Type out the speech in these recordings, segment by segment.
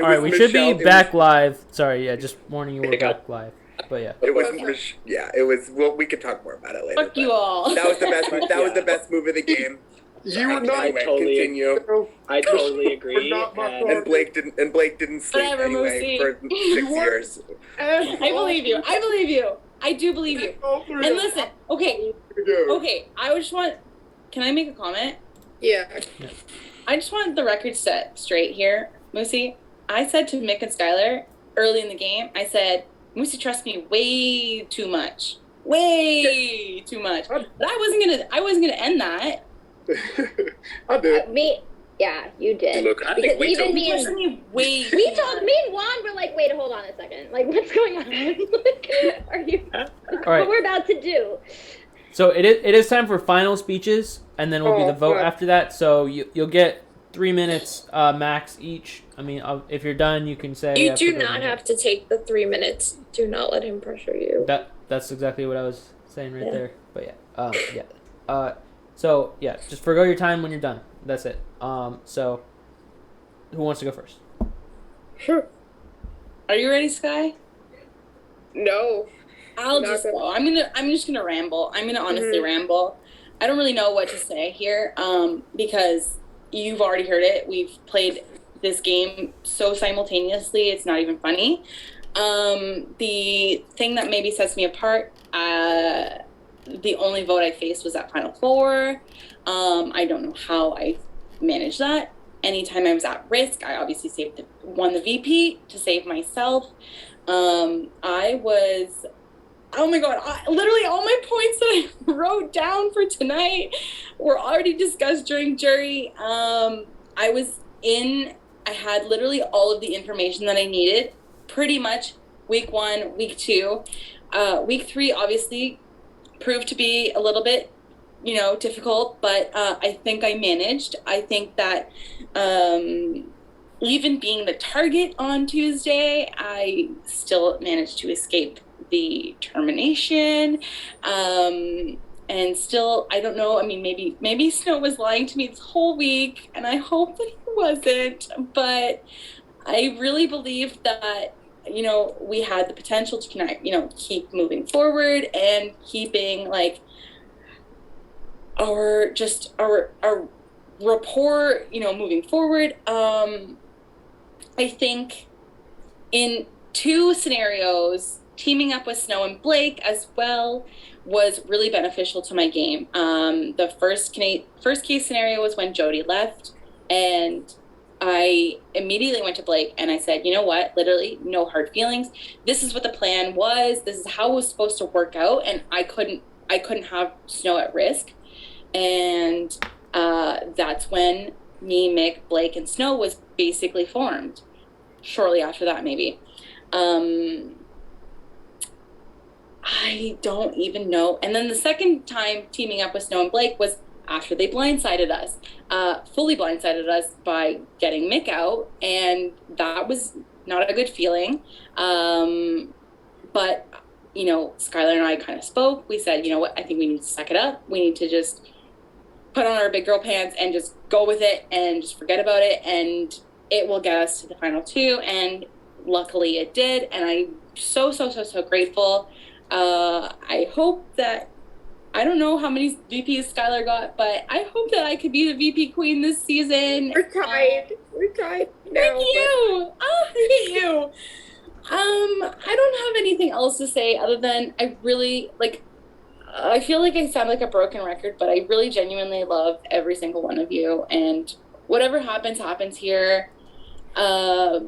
All was right, we should be Michelle. back live. Sorry, yeah, just warning you, we're back live. But yeah. It was yeah. It was. Well, we could talk more about it later. Fuck you all. That was the best. That was the best move of the game. You were not. Anyway, totally- continue. I totally agree. Not my and- And Blake didn't sleep Whatever, anyway Moosey. for 6 years. I believe you. I believe you. I do believe you. And listen, okay, I just want. Can I make a comment? Yeah. I just want the record set straight here, Moosey. I said to Mick and Skylar early in the game, I said, Moosey trusts me way too much. Way too much. But I wasn't gonna end that. I did. You did. Look, I think Because we even told- me Trust and me way too me much. and Juan were like, wait, hold on a second. Like, what's going on? Like, are you? right. What we're about to do? So it is time for final speeches, and then will be the vote God. after that. So you'll get 3 minutes max each. I mean, if you're done, you can say. You after do the not minute. have to take the 3 minutes. Do not let him pressure you. That's exactly what I was saying right there. But yeah, so yeah, just forgo your time when you're done. That's it. So who wants to go first? Sure. Are you ready, Sky? No. I'll Not just good. go. I'm just gonna ramble. I'm gonna honestly ramble. I don't really know what to say here, because you've already heard it. We've played this game so simultaneously, it's not even funny. The thing that maybe sets me apart, the only vote I faced was at Final Four. I don't know how I managed that. Anytime I was at risk, I obviously won the VP to save myself. I was, oh my god, literally all my points that I wrote down for tonight were already discussed during jury. I had literally all of the information that I needed, pretty much week 1, week 2. Week 3 obviously proved to be a little bit, difficult, but I think I managed. I think that even being the target on Tuesday, I still managed to escape the termination. And still, I don't know, I mean, maybe Snow was lying to me this whole week, and I hope that he wasn't, but I really believe that, we had the potential to keep moving forward and keeping, like, our rapport, moving forward. I think in 2 scenarios, teaming up with Snow and Blake as well was really beneficial to my game. The first case scenario was when Jody left, and I immediately went to Blake and I said, you know what, literally no hard feelings. This is what the plan was. This is how it was supposed to work out, and I couldn't have Snow at risk. And that's when me, Mick, Blake, and Snow was basically formed. Shortly after that, maybe. I don't even know. And then the second time teaming up with Snow and Blake was after they blindsided us, fully blindsided us by getting Mick out, and that was not a good feeling. But, Skylar and I kind of spoke. We said, you know what, I think we need to suck it up. We need to just put on our big girl pants and just go with it and just forget about it, and it will get us to the final 2. And luckily it did, and I'm so grateful. I hope that, I don't know how many VPs Skylar got, but I hope that I could be the VP queen this season. We're tied. We're tied now. Thank you. Oh, thank you. I don't have anything else to say other than I really, I feel like I sound like a broken record, but I really genuinely love every single one of you, and whatever happens here. I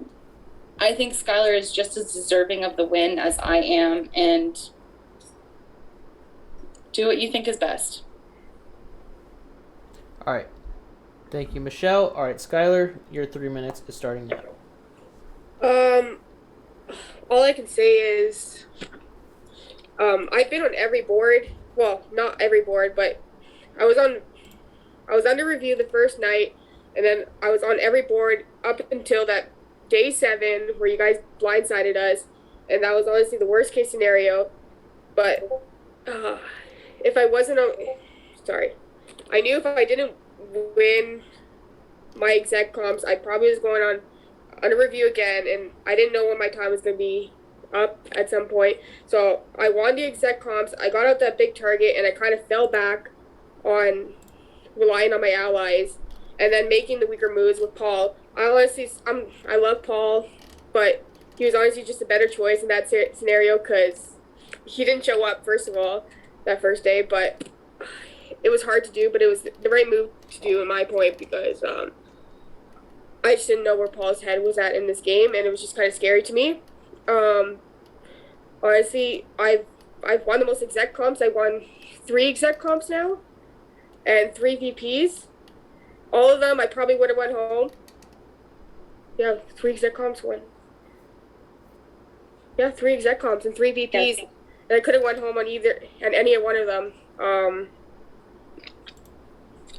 think Skylar is just as deserving of the win as I am, and do what you think is best. All right. Thank you, Michelle. All right, Skylar, your 3 minutes is starting now. All I can say is, I've been on every board. Well, not every board, but I was under review the first night, and then I was on every board up until that day 7 where you guys blindsided us, and that was honestly the worst case scenario. But if I wasn't I knew if I didn't win my exec comps, I probably was going on under review again, and I didn't know when my time was going to be up at some point. So I won the exec comps. I got out that big target, and I kind of fell back on relying on my allies, and then making the weaker moves with Paul. I love Paul, but he was honestly just a better choice in that scenario because he didn't show up, first of all, that first day, but it was hard to do, but it was the right move to do in my point because I just didn't know where Paul's head was at in this game, and it was just kind of scary to me. Honestly, I've won the most exec comps. I won 3 exec comps now, and 3 VPs. All of them, I probably would have went home. Yeah, 3 exec comps, 1. Yeah, 3 exec comps and 3 VPs, Yes. and I could have went home on any one of them.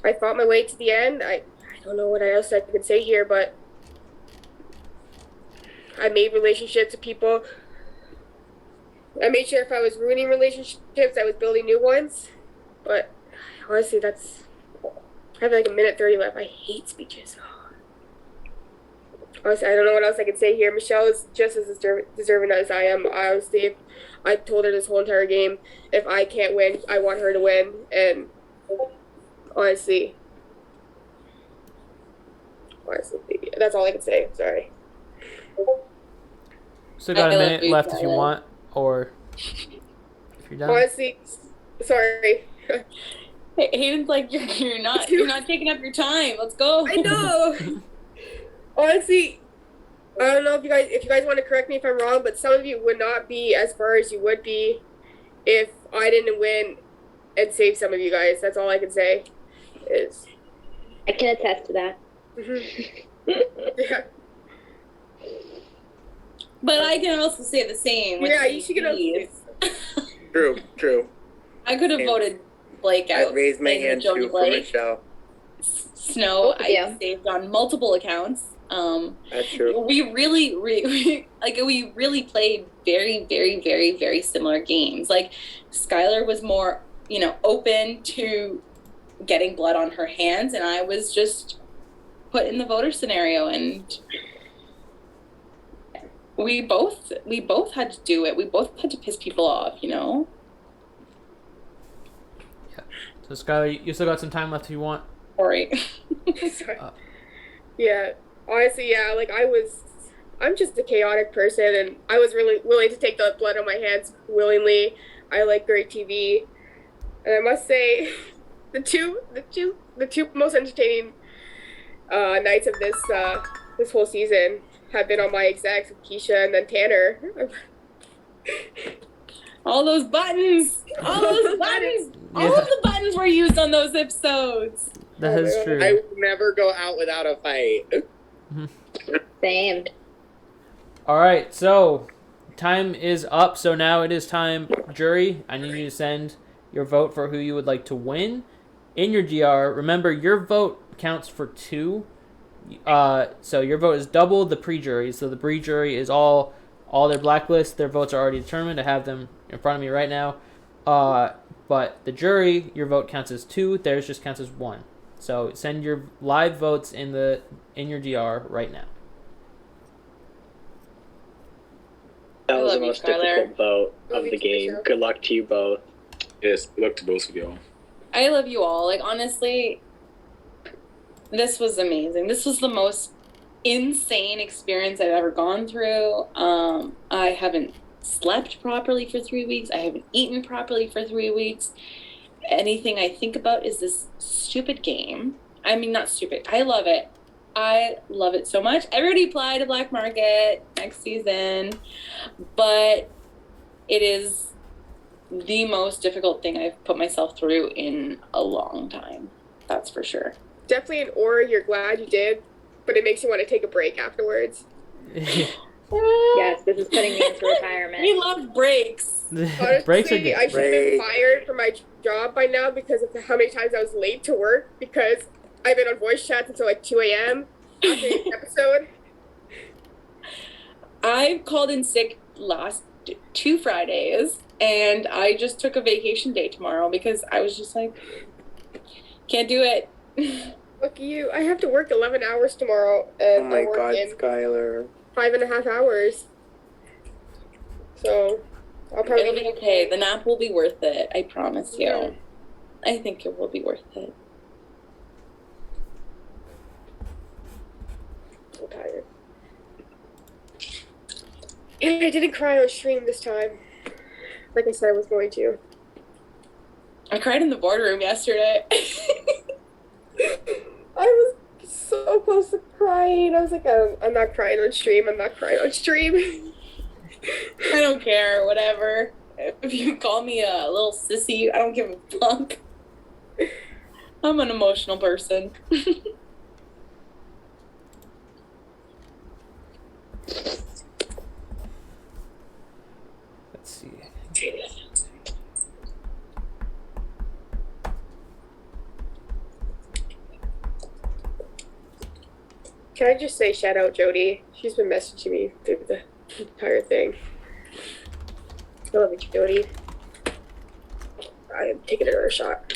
I fought my way to the end. I don't know what else I could say here, but I made relationships with people. I made sure if I was ruining relationships, I was building new ones. But honestly, I have like a minute 30 left. I hate speeches. Honestly, I don't know what else I can say here. Michelle is just as deserving as I am. Honestly, I told her this whole entire game, if I can't win, I want her to win. And honestly, that's all I can say. Sorry. Still got a I love minute you, left if you Tyler. want, or if you're done. Honestly, sorry. Hayden's like, you're not taking up your time. Let's go. I know. Honestly, I don't know if you guys want to correct me if I'm wrong, but some of you would not be as far as you would be if I didn't win and save some of you guys. That's all I can say. Is I can attest to that. yeah. But I can also say the same. with Yeah, you should get up. Steve. True. I could have And voted Blake I out. raised my Thank you, hand Jody too for Blake. Michelle. Snow, I Yeah. saved on multiple accounts. That's true. We really played very, very, very, very similar games. Like Skylar was more, open to getting blood on her hands, and I was just put in the voter scenario, and we both had to do it. We both had to piss people off, So Skylar, you still got some time left if you want. Sorry. Sorry. Yeah. Honestly, yeah. Like I'm just a chaotic person, and I was really willing to take the blood on my hands willingly. I like great TV, and I must say, the two most entertaining nights of this whole season have been on my execs with Keisha and then Tanner. All those buttons! All of the buttons were used on those episodes. That is true. I will never go out without a fight. Same. All right, so time is up. So now it is time, jury. I need you to send your vote for who you would like to win in your GR. Remember, your vote counts for 2. So your vote is double the pre-jury. So the pre-jury is all their blacklist. Their votes are already determined. I have them in front of me right now. But the jury, your vote counts as 2. Theirs just counts as 1. So send your live votes in your GR right now. That I was love the you, most Skylar. difficult vote Love of you the too, game. Michelle. Good luck to you both. Yes, good luck to both of y'all. I love you all. Like, honestly, this was amazing. This was the most insane experience I've ever gone through. I haven't slept properly for 3 weeks. I haven't eaten properly for 3 weeks. Anything I think about is this stupid game. I mean, not stupid. I love it. I love it so much. Everybody apply to Black Market next season. But it is the most difficult thing I've put myself through in a long time. That's for sure. Definitely an aura you're glad you did, but it makes you want to take a break afterwards. Yes, this is putting me into We retirement. love breaks. Honestly, Breaks are good. I should have been Break. fired from my job by now because of how many times I was late to work because I've been on voice chats until like 2 a.m. after each episode. I called in sick last 2 Fridays, and I just took a vacation day tomorrow because I was just like, can't do it. Lucky you. I have to work 11 hours tomorrow, Oh and my I work God, in Skylar. 5.5 hours. So I'll probably It'll be okay. The nap will be worth it. I promise you. Yeah. I think it will be worth it. so tired. And I didn't cry on stream this time. Like I said I was going to. I cried in the boardroom yesterday. I was so close to crying. I was like, I'm not crying on stream. I'm not crying on stream. I don't care. Whatever. If you call me a little sissy, I don't give a fuck. I'm an emotional person. Let's see. Can I just say shout out Jody? She's been messaging me through the entire thing. I love you, Jody. I am taking another shot.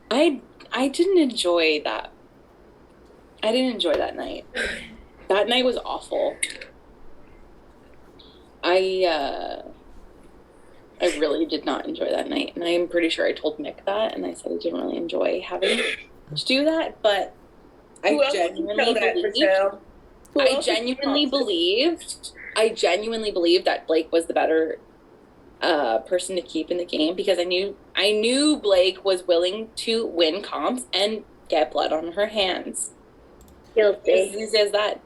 I didn't enjoy that. I didn't enjoy that night. That night was awful. I really did not enjoy that night, and I'm pretty sure I told Nick that, and I said I didn't really enjoy having to do that, but Who else would you tell that, Michelle? Who I else would you genuinely talk to? believed that Blake was the better person to keep in the game, because I knew Blake was willing to win comps and get blood on her hands. Guilty. As easy as that.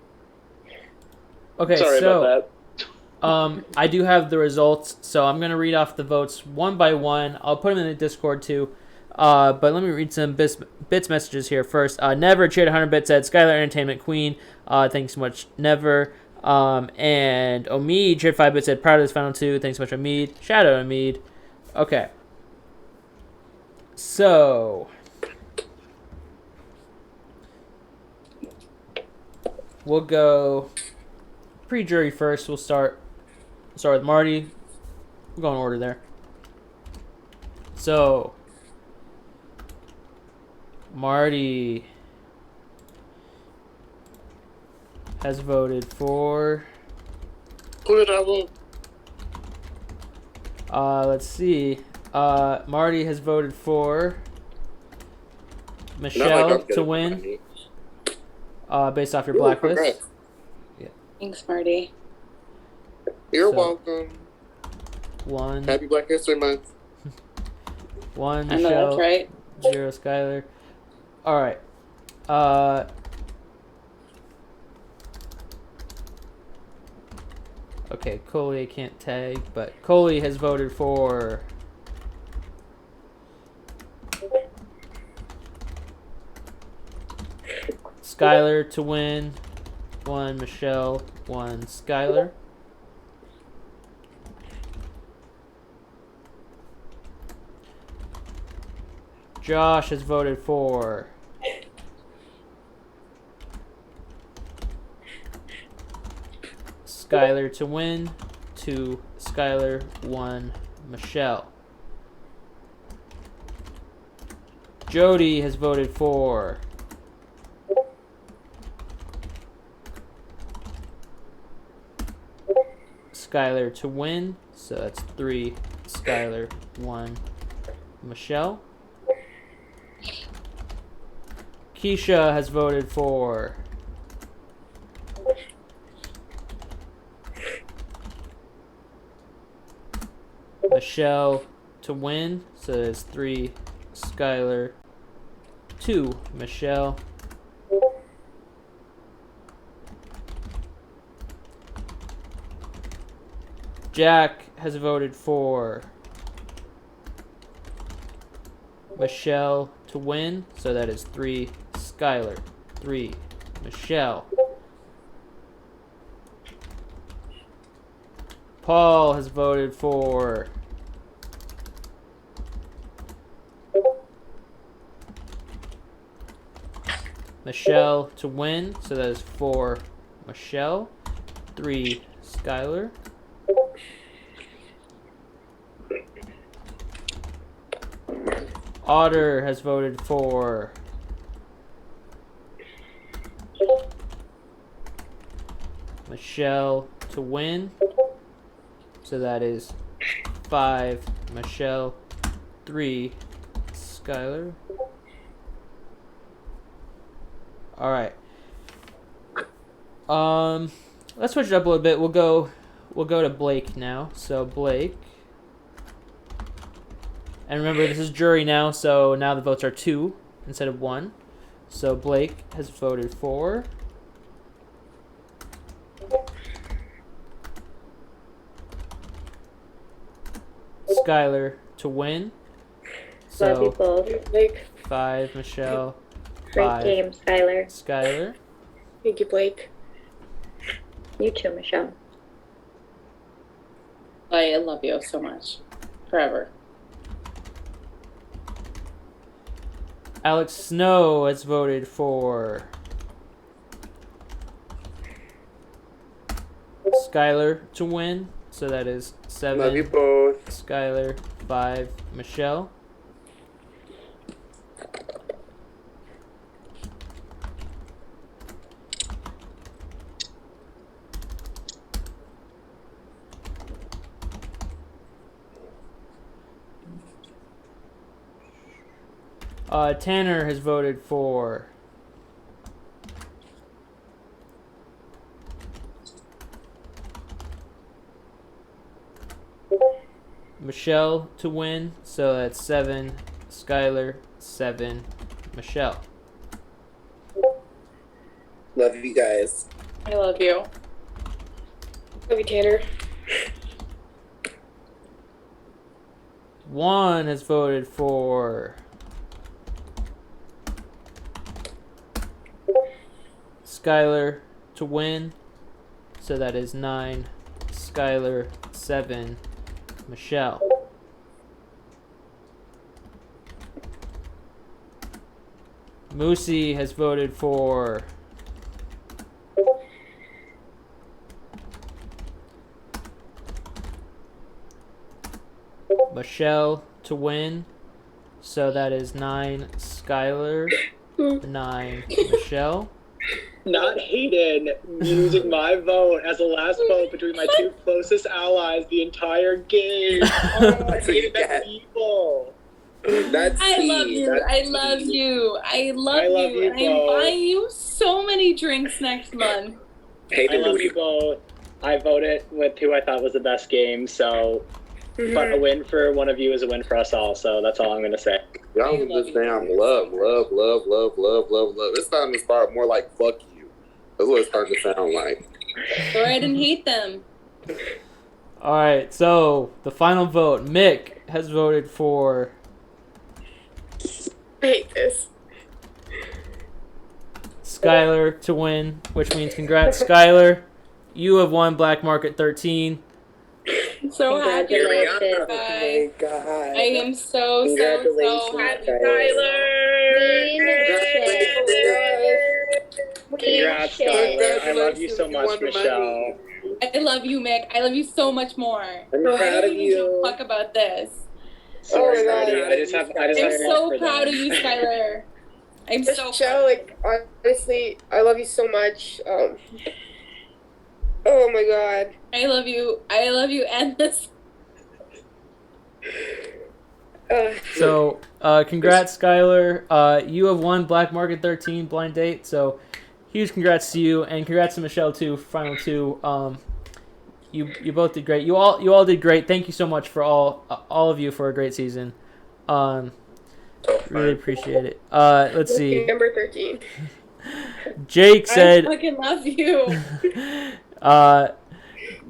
Okay, Sorry so about that. I do have the results, so I'm gonna read off the votes one by one. I'll put them in the Discord too. But let me read some bits messages here first. Never cheered 100 bits said Skylar Entertainment Queen. Thanks so much, Never. And Omid cheered 5 bits said proud of this final two. Thanks so much, Omid. Shout out Omid. Okay. So we'll go pre-jury first. We'll start with Marty. We'll go in order there. So Marty has voted for. Who did I vote? Let's see. Marty has voted for Michelle to win. Based off your blacklist. Congrats. Thanks, Marty. You're So- welcome. One. Happy Black History Month. One I know Michelle. that's right. 0 Skylar. All right. Okay, Coley I can't tag, but Coley has voted for Skylar to win. 1 Michelle, 1 Skylar. Josh has voted for Skylar to win. 2 Skylar, 1 Michelle. Jody has voted for Skylar to win. So that's 3 Skylar, 1 Michelle. Keisha has voted for Michelle to win. So that's 3 Skylar, 2 Michelle. Jack has voted for Michelle to win. So that is 3 Skylar, 3 Michelle. Paul has voted for Michelle to win. So that is 4 Michelle, 3 Skylar. Otter has voted for Michelle to win. So that is 5 Michelle, 3 Skylar. All right. Let's switch it up a little bit. We'll go to Blake now. So Blake. And remember, this is jury now, so now the votes are 2 instead of 1. So Blake has voted for Skylar to win. Love you So both. Blake. 5 Michelle, Great 5 game, Skylar. Skylar. Thank you, Blake. You too, Michelle. I love you so much. Forever. Alex Snow has voted for Skylar to win. So that is 7 Love you both. Skylar, 5 Michelle. Tanner has voted for Michelle to win, so that's 7 Skylar, 7 Michelle. Love you guys. I love you. Love you, Tanner. Juan has voted for Skylar to win, so that is 9 Skylar, 7 Michelle. Moosey has voted for Michelle to win, so that is 9 Skylar, 9 Michelle. Not Hayden using my vote as the last vote between my two closest allies the entire game. That's what you Hayden, that's get. evil. That's I tea. love you. That's I tea. love you. I love love you. you And I'm both. buying you so many drinks next month. I Hayden love Moody. you both. I voted with who I thought was the best game, so but a win for one of you is a win for us all, so that's all I'm gonna say. Y'all I with love this you. damn love. It's starting to start more like fuck you. That's what it's starting to sound like. Sorry I didn't hate them. All right, so the final vote. Mick has voted for I hate this. Skylar to win, which means congrats, Skylar. You have won Black Market 13. So happy. Congratulations. Guys. God. I am so Congratulations, happy. Congrats, Skylar. I love you so much, Michelle. I love you, Mick. I love you so much more. I'm I proud don't of even give a you. fuck about this. Sorry, Oh my buddy. God. I just have I'm love so for proud them. of you, Skylar. I'm so Michelle, like, honestly, I love you so much. Oh my god. I love you. I love you endless. So, congrats, Skylar. You have won Black Market 13 blind date. So, huge congrats to you, and congrats to Michelle too. For final 2. You both did great. You all did great. Thank you so much for all of you for a great season. Really appreciate it. Let's see. Number 13. Jake said. I fucking love you.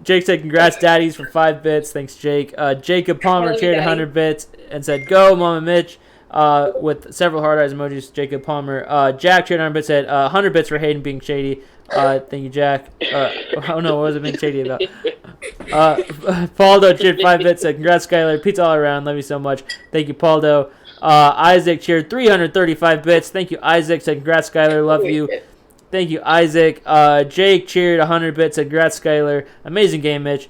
Jake said, "Congrats, daddies, for 5 bits." Thanks, Jake. Jacob Palmer love you, cheered Daddy. 100 bits and said, "Go, Mama Mitch." With several hard eyes emojis. Jacob Palmer. Jack cheered 100 bits. Said 100 bits for Hayden being shady. Thank you, Jack. Oh no, what was it being shady about? Paldo cheered 5 bits. Said, "Congrats, Skylar. Pizza all around. Love you so much." Thank you, Paldo. Isaac cheered 335 bits. Thank you, Isaac. Said, "Congrats, Skylar. Love you." Thank you, Isaac. Jake cheered 100 bits. Said, "Congrats, Skylar. Amazing game, Mitch."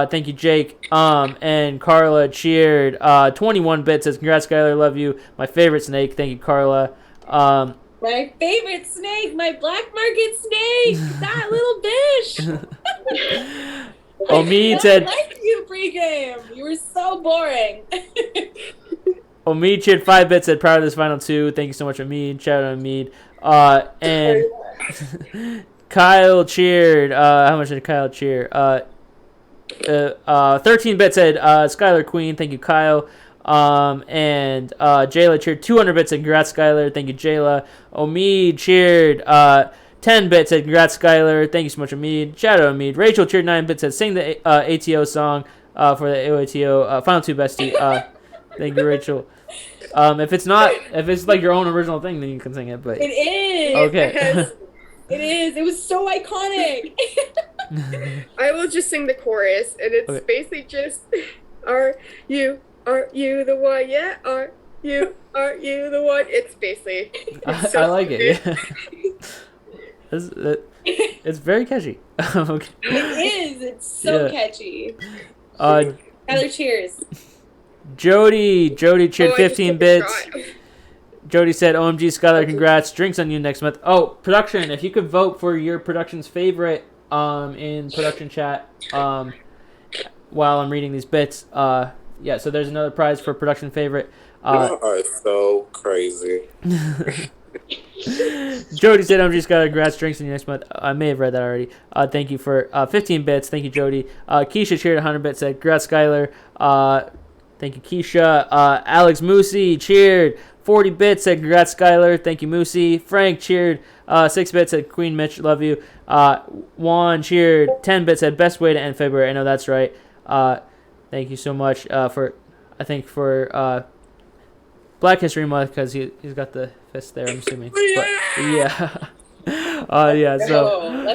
Thank you, Jake. And Carla cheered. 21 bits says, congrats, Skylar. Love you. My favorite snake. Thank you, Carla. My favorite snake, my black market snake, that little bitch. Omid said, I liked you pregame. You were so boring. Omid cheered 5 bits, said proud of this final 2. Thank you so much, Omid. Shout out Omid. And Kyle cheered. How much did Kyle cheer? 13 bits said Skylar Queen. Thank you, Kyle. And Jayla cheered 200 bits, said congrats, Skylar. Thank you, Jayla. Omid cheered 10 bits, said congrats, Skylar. Thank you so much, Omid. Shout out Omid. Rachel cheered 9 bits, said sing the ATO song for the AOTO final 2 bestie. Thank you, Rachel. If it's like your own original thing, then you can sing it. But It is. okay. It is. It was so iconic. I will just sing the chorus, and it's Okay. basically just, are you the one? Yeah, are you the one? It's basically. It's I like it. stupid. Yeah. It's very catchy. Okay. It is. It's so Yeah. catchy. Tyler, cheers. Jody cheered Oh, I just 15 took a bits. shot. Jody said, OMG, Skylar, congrats. Drinks on you next month. Oh, production, if you could vote for your production's favorite in production chat while I'm reading these bits. Yeah, so there's another prize for production favorite. You are so crazy. Jody said, OMG, Skylar, congrats. Drinks on you next month. I may have read that already. Thank you for 15 bits. Thank you, Jody. Keisha cheered 100 bits, said, congrats, Skylar. Thank you, Keisha. Alex Moosey cheered 40 bits, said congrats, Skylar. Thank you, Moosey. Frank cheered 6 bits, said Queen Mitch, love you. Juan cheered 10 bits, said best way to end February. I know that's right. Thank you so much for Black History Month, because he's got the fist there, I'm assuming. But, yeah. Yeah,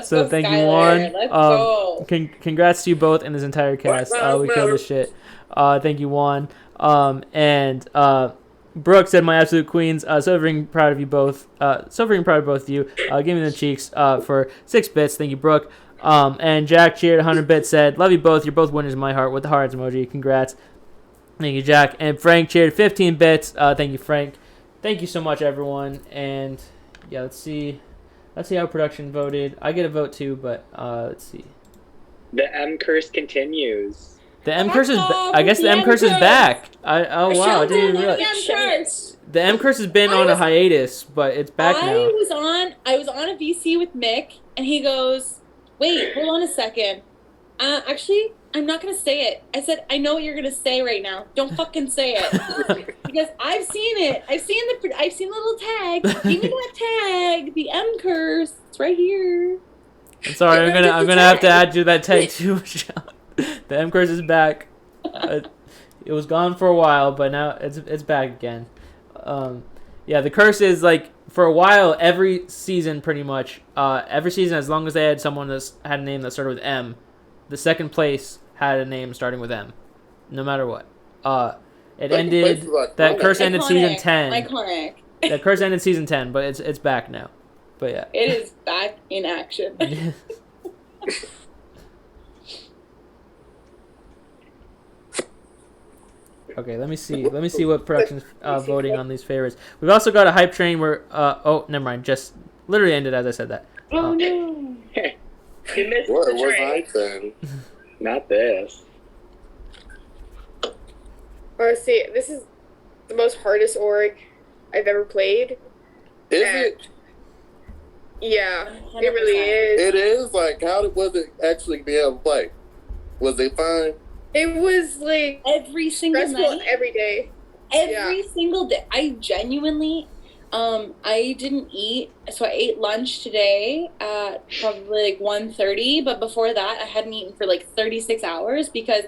so thank you, Juan. Let's go. Congrats to you both and this entire cast. We killed this shit. Thank you, Juan. And Brooke said, my absolute queens. So very proud of you both. So very proud of both of you. Give me the cheeks for 6 bits. Thank you, Brooke. And Jack cheered 100 bits, said, love you both. You're both winners in my heart, with the hearts emoji. Congrats. Thank you, Jack. And Frank cheered 15 bits. Thank you, Frank. Thank you so much, everyone. And yeah, let's see how production voted. I get a vote too, but let's see. The M curse continues. The M curse is. I guess the M curse is back. Oh wow! I didn't even realize. The M curse has been on a hiatus, but it's back now. I was on a VC with Mick, and he goes, "Wait, hold on a second. Actually, I'm not gonna say it." I said, "I know what you're gonna say right now. Don't fucking say it." Because I've seen it. I've seen the little tag. Give me that tag. The M curse. It's right here. I'm sorry. I'm gonna have to add you that tag too, Michelle. The M curse is back. It was gone for a while, but now it's back again. Yeah, the curse is like for a while every season, pretty much. Every season, as long as they had someone that had a name that started with M, the second place had a name starting with M, no matter what. It ended. That curse ended season 10. Iconic. That curse ended season 10, but it's back now. But yeah. It is back in action. Okay, let me see what production's voting on these favorites. We've also got a hype train where oh, never mind, just literally ended as I said that. Oh no. You missed What the was train. I then? Not this. Honestly, this is the most hardest org I've ever played. Is And- it? Yeah, it 100%. really is. It is? Like, was it actually being able to play? Was it fine? It was like Every single stressful night. every day. Every single day. I genuinely, I didn't eat. So I ate lunch today at probably like 1:30. But before that, I hadn't eaten for like 36 hours because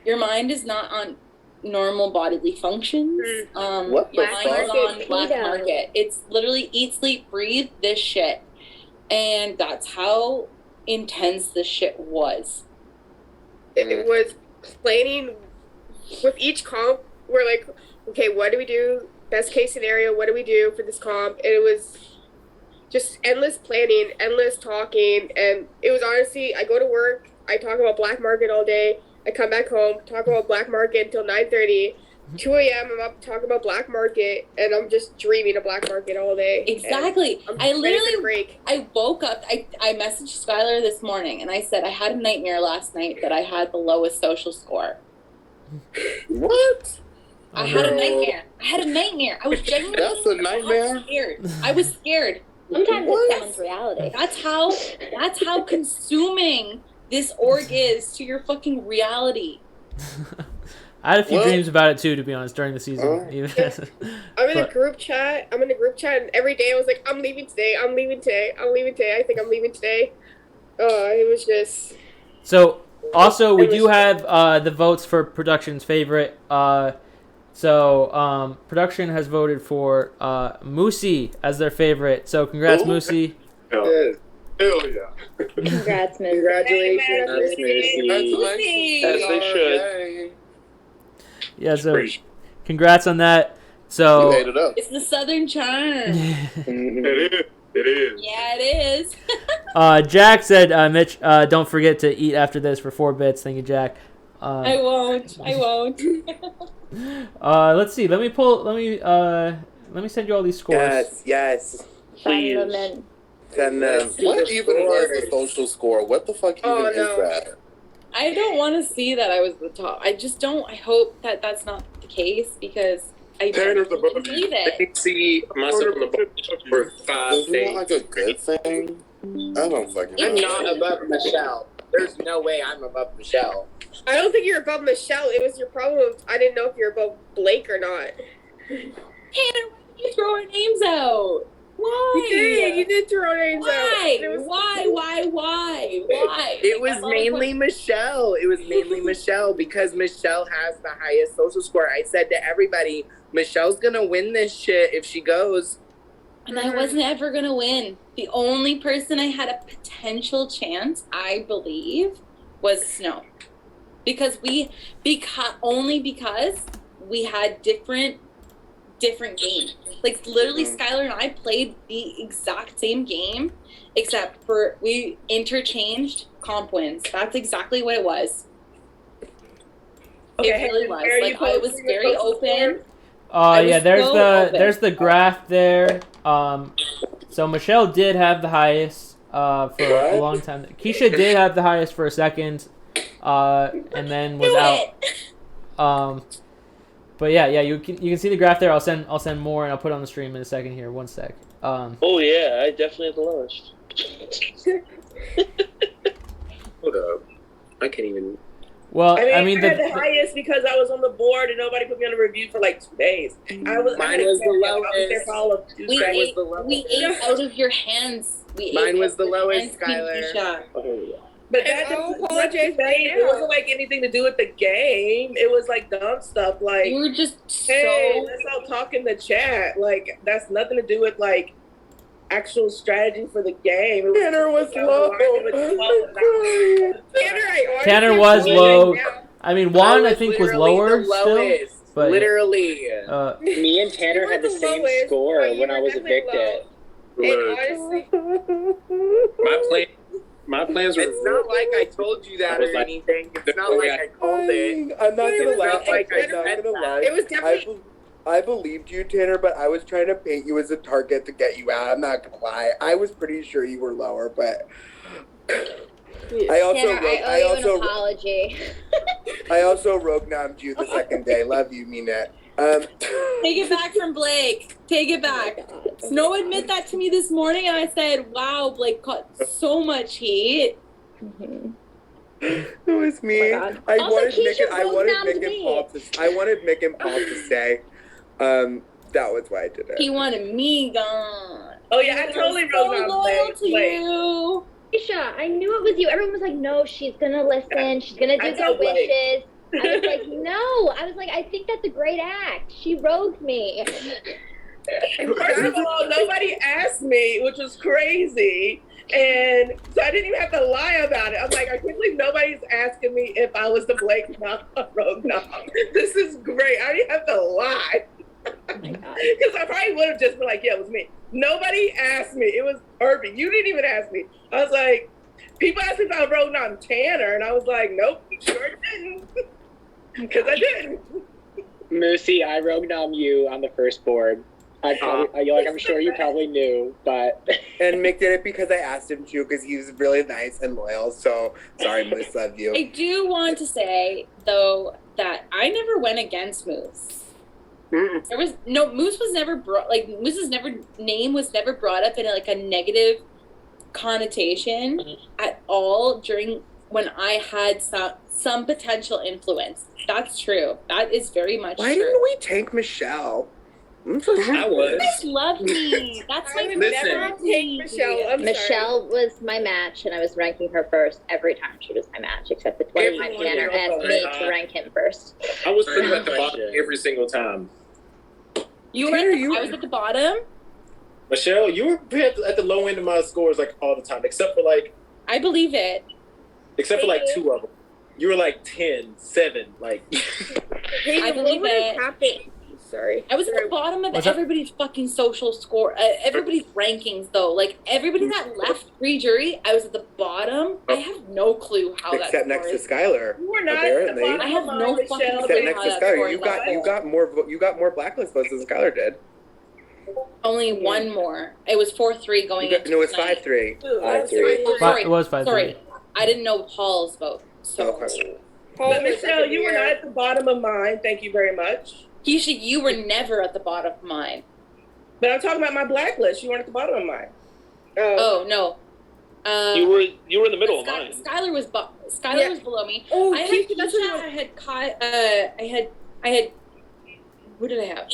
your mind is not on normal bodily functions. What Your the mind is fuck? on black Keto. market. It's literally eat, sleep, breathe this shit. And that's how intense this shit was. It was planning with each comp. We're like, okay, what do we do? Best case scenario, what do we do for this comp? And it was just endless planning, endless talking, and it was honestly, I go to work I talk about black market all day. I come back home, talk about black market until 9:30. 2 a.m. I'm up talking about black market, and I'm just dreaming of black market all day. Exactly. I'm I ready for the literally, break. I woke up, I messaged Skylar this morning, and I said I had a nightmare last night that I had the lowest social score. What? I had a nightmare. I was genuinely That's a nightmare? scared. I was scared. Sometimes What? it sounds reality. That's how consuming this org is to your fucking reality. I had a few Well- dreams about it too, to be honest, during the season. Oh. Even. I'm in a But- group chat. And every day I was like, I'm leaving today. I think I'm leaving today. It was just. So also we do have the votes for production's favorite. Production has voted for Moosey as their favorite. So congrats, Ooh. Moosey. Yeah. Hell yeah. Congrats, Miss. Congratulations. That's Missy. Congratulations. As they should. Yay. Yeah, so congrats on that. You ate So it up. It's the Southern charm. Mhm. It is. Yeah, it is. Jack said, Mitch, don't forget to eat after this for 4 bits. Thank you, Jack. I won't. Let's see. Let me send you all these scores. Yes. Please. Send them in. Send them. What even was the social score? What the fuck even Oh, is no. that? I don't want to see that I was the top. I just don't. I hope that that's not the case because I Tanner's don't above believe me. it. I see myself on the board for 5 Isn't that days. like a good thing? I don't fucking know. I'm not above Michelle. There's no way I'm above Michelle. I don't think you're above Michelle. It was your problem. I didn't know if you're above Blake or not. Tanner, why did you throw our names out? Why? You did throw names out. Why? It was- Why? It was mainly Michelle. It was mainly Michelle because Michelle has the highest social score. I said to everybody, Michelle's gonna win this shit if she goes. And I wasn't ever gonna win. The only person I had a potential chance, I believe, was Snow, because we had different games. Like literally, Skylar and I played the exact same game, except for we interchanged comp wins. That's exactly what it was. Okay, It really was. where are you Like it was posting your very social open. score? Yeah, was there's so the open. there's the graph there. So Michelle did have the highest for a What? long time. Keisha did have the highest for a second, and then was Do out. it. But yeah, you can see the graph there. I'll send more and I'll put it on the stream in a second here. One sec. Oh yeah, I definitely have the lowest. Hold up. I can't even. Well, I mean, I had the the highest because I was on the board and nobody put me on the review for like 2 days. Mine was the I was lowest. there for all of We Tuesday. Mine was ate, the lowest. we ate out of your hands. Mine was the lowest, Skylar. Skylar. Oh, here we go. But And that I'll just apologize it now. wasn't like anything to do with the game. It was like dumb stuff like, You were just hey, so. let's all talk in the chat. Like that's nothing to do with like actual strategy for the game. It was Tanner was just low. Tanner was low. I mean, Juan I think was literally lower the still. lowest. but- Literally. Me and Tanner You were had the the same lowest, score but you when I were was definitely evicted. And honestly, My plans were. It's not like I told you that I was or like- anything. It's not like I called it. I'm not It gonna was lie. not like I I'm not said gonna that. lie. it was definitely. I believed you, Tanner, but I was trying to paint you as a target to get you out. I'm not gonna lie. I was pretty sure you were lower, but I also Tanner, rogue, I owe you an apology. I also rogue nommed you the second day. Love you, Minette. Take it back from Blake. Take it back. Snow admit that to me this morning, and I said, "Wow, Blake caught so much heat." Mhm. It was me. Oh my God. I Also, wanted Mick. Keisha I rogue wanted nommed Mick and me. Paul to. I wanted Mick and Paul to stay. That was why I did it. He wanted me gone. Oh yeah, I totally so wrote loyal down to you. Keisha, I knew it was you. Everyone was like, no, she's gonna listen. She's gonna I do their told Blake. wishes. I was like, no. I was like, I think that's a great act. She rogued me. First of all, nobody asked me, which was crazy. And so I didn't even have to lie about it. I'm like, I can't believe nobody's asking me if I was the Blake Knob Rogue Knob. This is great. I didn't have to lie. Oh my God. Because I probably would have just been like, yeah, it was me. Nobody asked me. It was Irving. You didn't even ask me. I was like, people asked me if I wrote on Tanner, and I was like, nope, sure didn't. Because I didn't. Moosey, I rogue nom you on the first board. I'm sure you probably knew, but And Mick did it because I asked him to, because he was really nice and loyal. So sorry, Moose, love you. I do want to say though that I never went against Moose. Mm-mm. There was no Moose was never brought Moose's name was never brought up in like a negative connotation at all during when I had some potential influence. That's true. That is very much Why true. didn't we take Michelle? I'm so I happy. was. You guys love me. That's my I would Listen. never take Michelle. I'm Michelle was my match, and I was ranking her first every time she was my match, except the 20 time Everyone Tanner here asked was me like, to rank him first. I was putting at the bottom every single time. You were I was at the bottom. Michelle, you were at the low end of my scores like all the time, except for like I believe it. two of them. You were like 10, 7, like. Hayden, I what believe would have it. happened? Sorry. I was at the bottom of What's that? everybody's fucking social score, everybody's rankings though. Like everybody that left pre-jury, I was at the bottom. I have no clue how that Except next to is. Skylar. You were not Apparently. at the bottom I have of mine, no Michelle. fucking Except clue next how to that Skylar. score You got more blacklist votes than Skylar did. Only one more. It was 4-3 going into No, it's tonight. 5-3. Oh, But sorry, it was 5-3. sorry. I didn't know Paul's vote. So Okay. But Michelle, you were not at the bottom of mine. Thank you very much. Keisha, you were never at the bottom of mine. But I'm talking about my blacklist. You weren't at the bottom of mine. Oh no. You were in the middle of Sky- mine. Skylar was Yeah. was below me. Oh, I had Keisha, that's Keisha, what I had Kai, I had who did I have?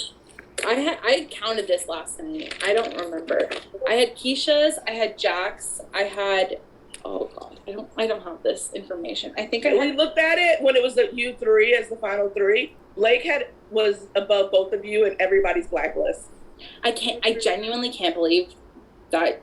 I counted this last night. I don't remember. I had Keisha's, I had Jack's, I had oh god, I don't have this information. I think I We had looked at it when it was the you three as the final three. Blake was above both of you and everybody's blacklist. I genuinely can't believe that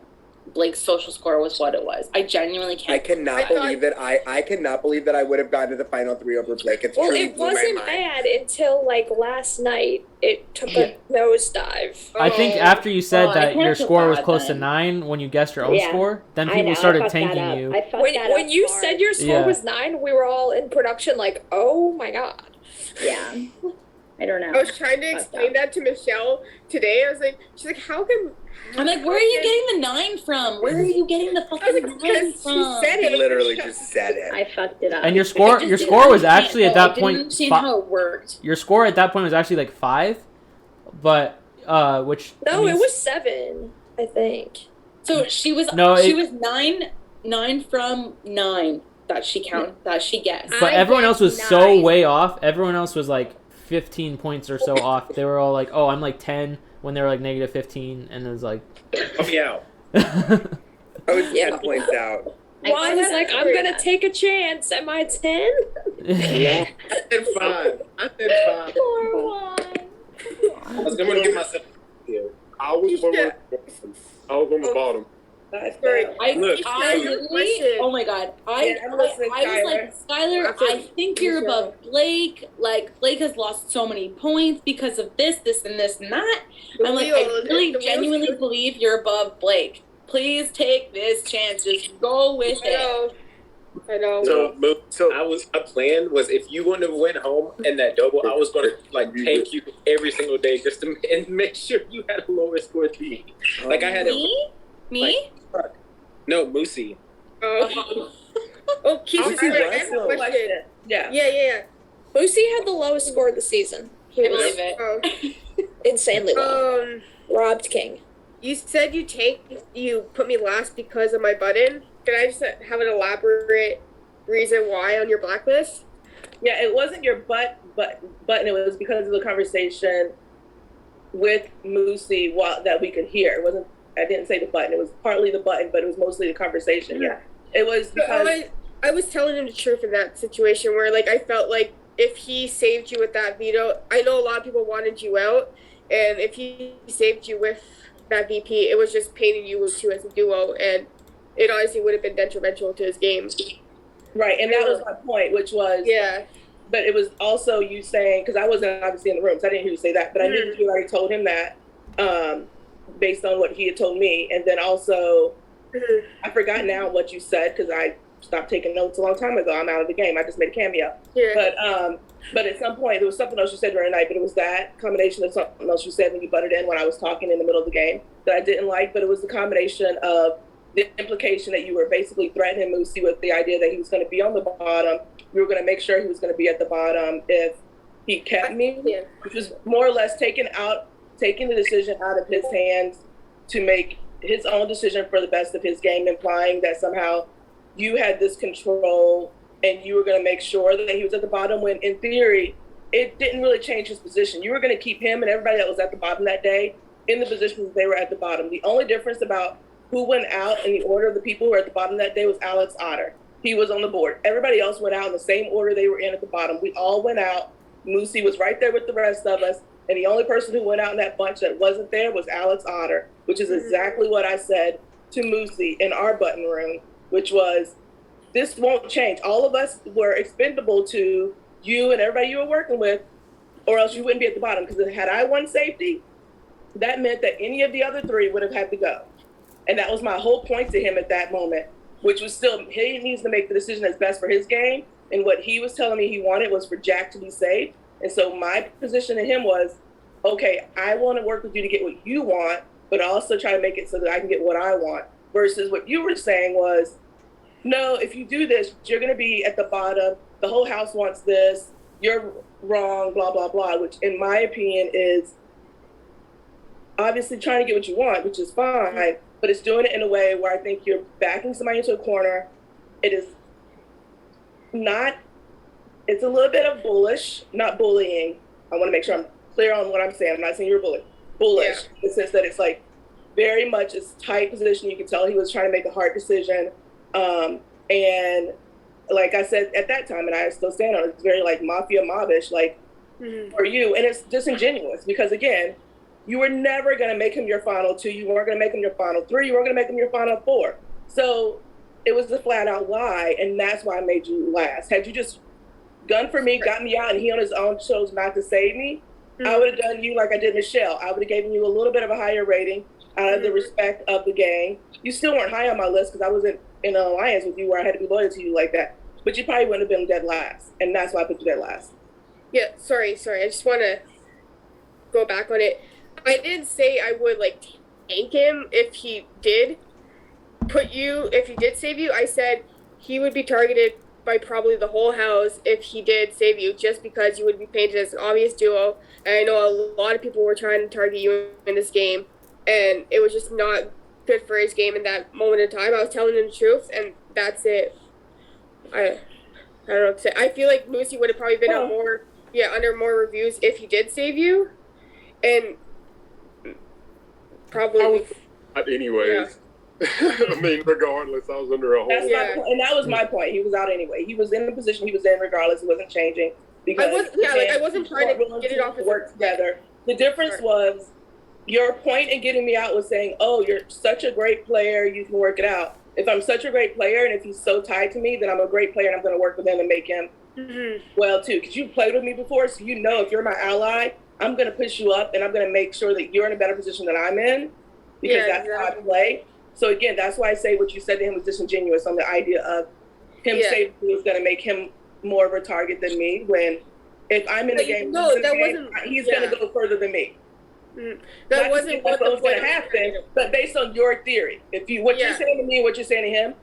Blake's social score was what it was. I genuinely I can't. cannot believe that I cannot believe that I would have gotten to the final 3 over Blake. It's Well, truly it blew my wasn't mind. bad until like last night. It took a nosedive. I think after you said Oh, I that can't your feel score was bad close to then. 9 when you guessed your own Yeah. score, then I people know, started I fucked that tanking up. you. I fucked that When up you hard. said your score Yeah. was 9, we were all in production like, oh my god. Yeah. I don't know. I was trying to explain that to Michelle today. I was like, she's like, how come? I'm like, where are you getting the 9 from? Where are you getting the I was fucking like, 9 because from? she said He it. literally just said it. I fucked it up. And your I score just your didn't score was understand. actually at No, I that didn't point understand how it worked. your score at that point was actually like 5, but which No, means- it was 7, I think. So she was No, she it- was 9 from 9 that she guessed. But I everyone else was guessed so 9. way off. Everyone else was like 15 points or so off. They were all like, "Oh, I'm like 10," when they were like negative 15, and it was like. Help me out. I was Yeah. 10 points out. I Juan was fucked like, up. I'm gonna take a chance. Am I 10? Yeah. I said 5. Poor Juan. I was going to give myself a deal. I was on the bottom. That's Sorry. fair. I Look. literally, Question. oh my god, Yeah, I'm listening, I was like, Skylar, After I think you're Michelle. above Blake. Like Blake has lost so many points because of this, and this, and that. The I'm like, wheel- I the really wheels- genuinely believe you're above Blake. Please take this chance. Just go with I it. know. I know. So my plan was if you wouldn't have went home in that double, I was going to like take you every single day just to and make sure you had a lower score than me. Like I had Me? no Moosey. Oh, oh, Keisha, How's he sorry, I have a wrestling? question. Yeah. Yeah. Lucy had the lowest score of the season. He I was believe it. insanely low. Robbed King. You said you put me last because of my button. Can I just have an elaborate reason why on your blacklist? Yeah, it wasn't your button. It was because of the conversation with Moosey that we could hear. It wasn't. I didn't say the button. It was partly the button, but it was mostly the conversation. Yeah, it was because I was telling him the truth in that situation where, like, I felt like if he saved you with that veto, I know a lot of people wanted you out, and if he saved you with that VP, it was just painting you two as a duo, and it honestly would have been detrimental to his game. right, and that was my point, which was Yeah. But it was also you saying, because I wasn't obviously in the room, so I didn't hear you say that, but I knew that you already told him that based on what he had told me. And then also I forgot now what you said because I stopped taking notes a long time ago. I'm out of the game. I just made a cameo. Yeah. But at some point there was something else you said during the night, but it was that combination of something else you said when you butted in when I was talking in the middle of the game that I didn't like. But it was the combination of the implication that you were basically threatening Moosey with the idea that he was going to be on the bottom. We were going to make sure he was going to be at the bottom if he kept me, which was more or less taking the decision out of his hands to make his own decision for the best of his game, implying that somehow you had this control and you were going to make sure that he was at the bottom when in theory it didn't really change his position. You were going to keep him and everybody that was at the bottom that day in the positions they were at the bottom. The only difference about who went out in the order of the people who were at the bottom that day was Alex Otter. He was on the board. Everybody else went out in the same order they were in at the bottom. We all went out. Moosey was right there with the rest of us. And the only person who went out in that bunch that wasn't there was Alex Otter, which is exactly what I said to Moosey in our button room, which was, this won't change. All of us were expendable to you and everybody you were working with, or else you wouldn't be at the bottom. Because had I won safety, that meant that any of the other three would have had to go. And that was my whole point to him at that moment, which was still, he needs to make the decision that's best for his game. And what he was telling me he wanted was for Jack to be safe. And so my position to him was, okay, I want to work with you to get what you want, but also try to make it so that I can get what I want. Versus what you were saying was, no, if you do this, you're going to be at the bottom. The whole house wants this. You're wrong, blah, blah, blah, which in my opinion is obviously trying to get what you want, which is fine, but it's doing it in a way where I think you're backing somebody into a corner. It is not, it's a little bit of bullish, not bullying. I want to make sure I'm clear on what I'm saying. I'm not saying you're bullish. Bullish, in the sense that it's like very much a tight position. You can tell he was trying to make a hard decision. And like I said at that time, and I still stand on it, it's very like mafia mobbish, like for you. And it's disingenuous because again, you were never going to make him your final two. You weren't going to make him your final three. You weren't going to make him your final four. So it was a flat out lie. And that's why I made you last. Had you just gone for me, got me out, and he on his own chose not to save me, I would have done you like I did Michelle. I would have given you a little bit of a higher rating out of the respect of the game. You still weren't high on my list because I wasn't in an alliance with you where I had to be loyal to you like that. But you probably wouldn't have been dead last. And that's why I put you dead last. Yeah, sorry. I just want to go back on it. I didn't say I would like tank him if he did save you. I said he would be targeted by probably the whole house if he did save you, just because you would be painted as an obvious duo. And I know a lot of people were trying to target you in this game, and it was just not good for his game in that moment in time. I was telling him the truth, and that's it. I don't know what to say. I feel like Moosey would have probably been under more reviews if he did save you, and probably. Anyways. Yeah. I mean, regardless, I was under a whole. That's my point, and that was my point. He was out anyway. He was in the position he was in regardless. It wasn't changing because I wasn't trying to get it off his work together. The difference was your point in getting me out was saying, "Oh, you're such a great player. You can work it out." If I'm such a great player, and if he's so tied to me, then I'm a great player, and I'm going to work with him and make him well too. Because you've played with me before, so you know if you're my ally, I'm going to push you up, and I'm going to make sure that you're in a better position than I'm in because that's how I play. So again, that's why I say what you said to him was disingenuous on the idea of him saving me was going to make him more of a target than me. When if I'm in the game, he's going to go further than me. That wasn't what was going to happen. But based on your theory, if you what you're saying to me, what you're saying to him,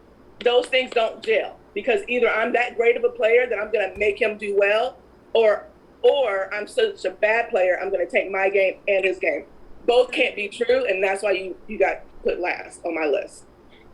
those things don't gel because either I'm that great of a player that I'm going to make him do well, or I'm such a bad player I'm going to take my game and his game. Both can't be true, and that's why you got put last on my list.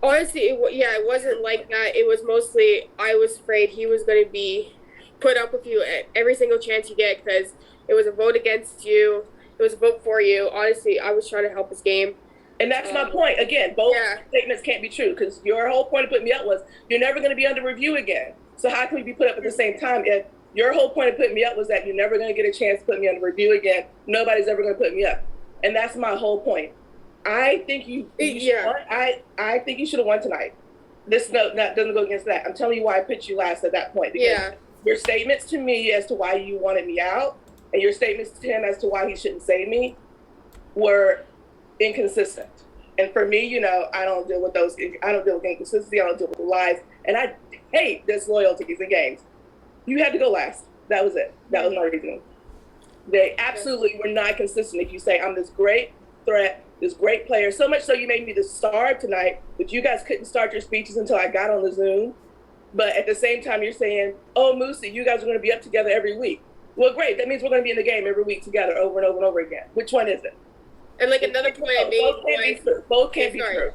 Honestly, it wasn't like that. It was mostly I was afraid he was going to be put up with you at every single chance you get because it was a vote against you. It was a vote for you. Honestly, I was trying to help his game. And that's my point. Again, both statements can't be true because your whole point of putting me up was you're never going to be under review again. So how can we be put up at the same time if your whole point of putting me up was that you're never going to get a chance to put me under review again? Nobody's ever going to put me up. And that's my whole point. I think you I think you should have won tonight. This doesn't go against that. I'm telling you why I put you last at that point. Because your statements to me as to why you wanted me out and your statements to him as to why he shouldn't save me were inconsistent. And for me, I don't deal with those. I don't deal with inconsistency. I don't deal with lies. And I hate disloyalties in games. You had to go last. That was it. That was my reasoning. They absolutely were not consistent. If you say, I'm this great threat, this great player, so much so you made me the star tonight, but you guys couldn't start your speeches until I got on the Zoom. But at the same time, you're saying, oh, Moosey, you guys are going to be up together every week. Well, great. That means we're going to be in the game every week together over and over and over again. Which one is it? And like another point I made, both can't be true.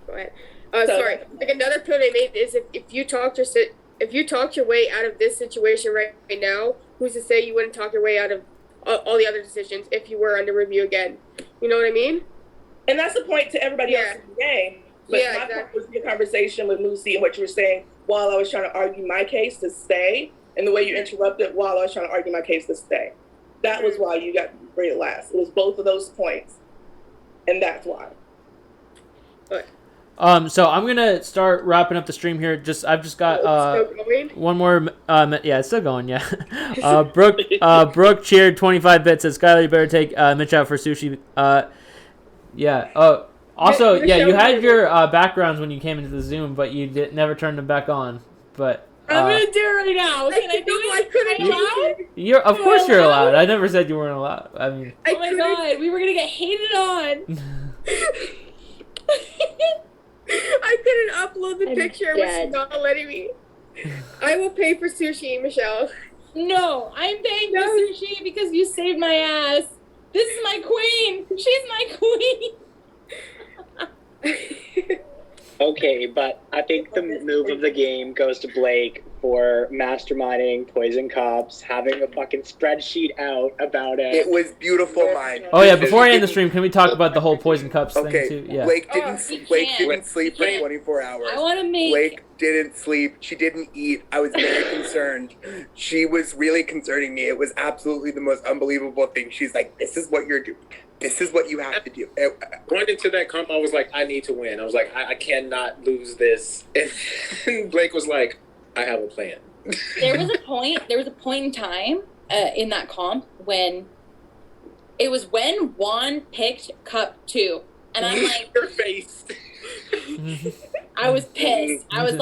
Go ahead. Sorry. Like another point I made is if you talked your way out of this situation right now, who's to say you wouldn't talk your way out of all the other decisions if you were under review again? You know what I mean? And that's the point to everybody else in the game. But my point was the conversation with Lucy and what you were saying while I was trying to argue my case to stay, and the way you interrupted while I was trying to argue my case to stay. That was why you got rated last. It was both of those points, and that's why. So I'm gonna start wrapping up the stream here. I've just got one more. Yeah, it's still going. Yeah. Brooke cheered 25 bits. Says Skylar, you better take Mitch out for sushi. Yeah. Also, yeah, you had your backgrounds when you came into the Zoom, but you never turned them back on. But I'm gonna do it right now. Can I do it? You're of course you're allowed. I never said you weren't allowed. I mean. Oh my god, we were gonna get hated on. I couldn't upload the picture, which is not letting me. I will pay for sushi, Michelle. No, I'm paying for sushi because you saved my ass. This is my queen. She's my queen. Okay, but I think the move of the game goes to Blake for masterminding Poison Cups, having a fucking spreadsheet out about it. It was beautiful, mine. Oh yeah, before I end the stream, can we talk about the whole Poison Cups thing too? Yeah. Blake didn't sleep for 24 hours. I want to make. Blake didn't sleep. She didn't eat. I was very concerned. She was really concerning me. It was absolutely the most unbelievable thing. She's like, "This is what you're doing. This is what you have to do." Going into that comp, I was like, I need to win. I was like, I cannot lose this. And Blake was like, I have a plan. There was a point in time in that comp when Juan picked Cup 2, and I'm like, your face. I was pissed. I was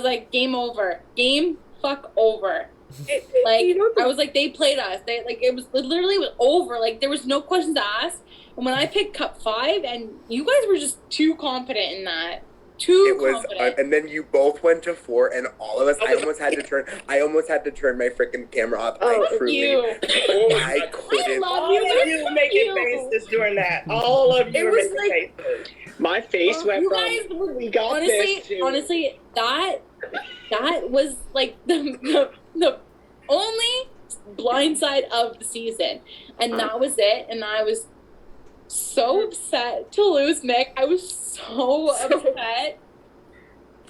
like, game over. Game fuck over. I was like, they played us. It was literally over. Like, there was no questions asked. And when I picked Cup 5, and you guys were just too confident in that. And then you both went to 4, and all of us. I almost had to turn my freaking camera off. I couldn't. I love you. All of you were making faces during that. All of you were making faces. My face went from. We got this. Honestly, that was like the only blind side of the season, and that was it. And I was so upset to lose Mick. I was so upset.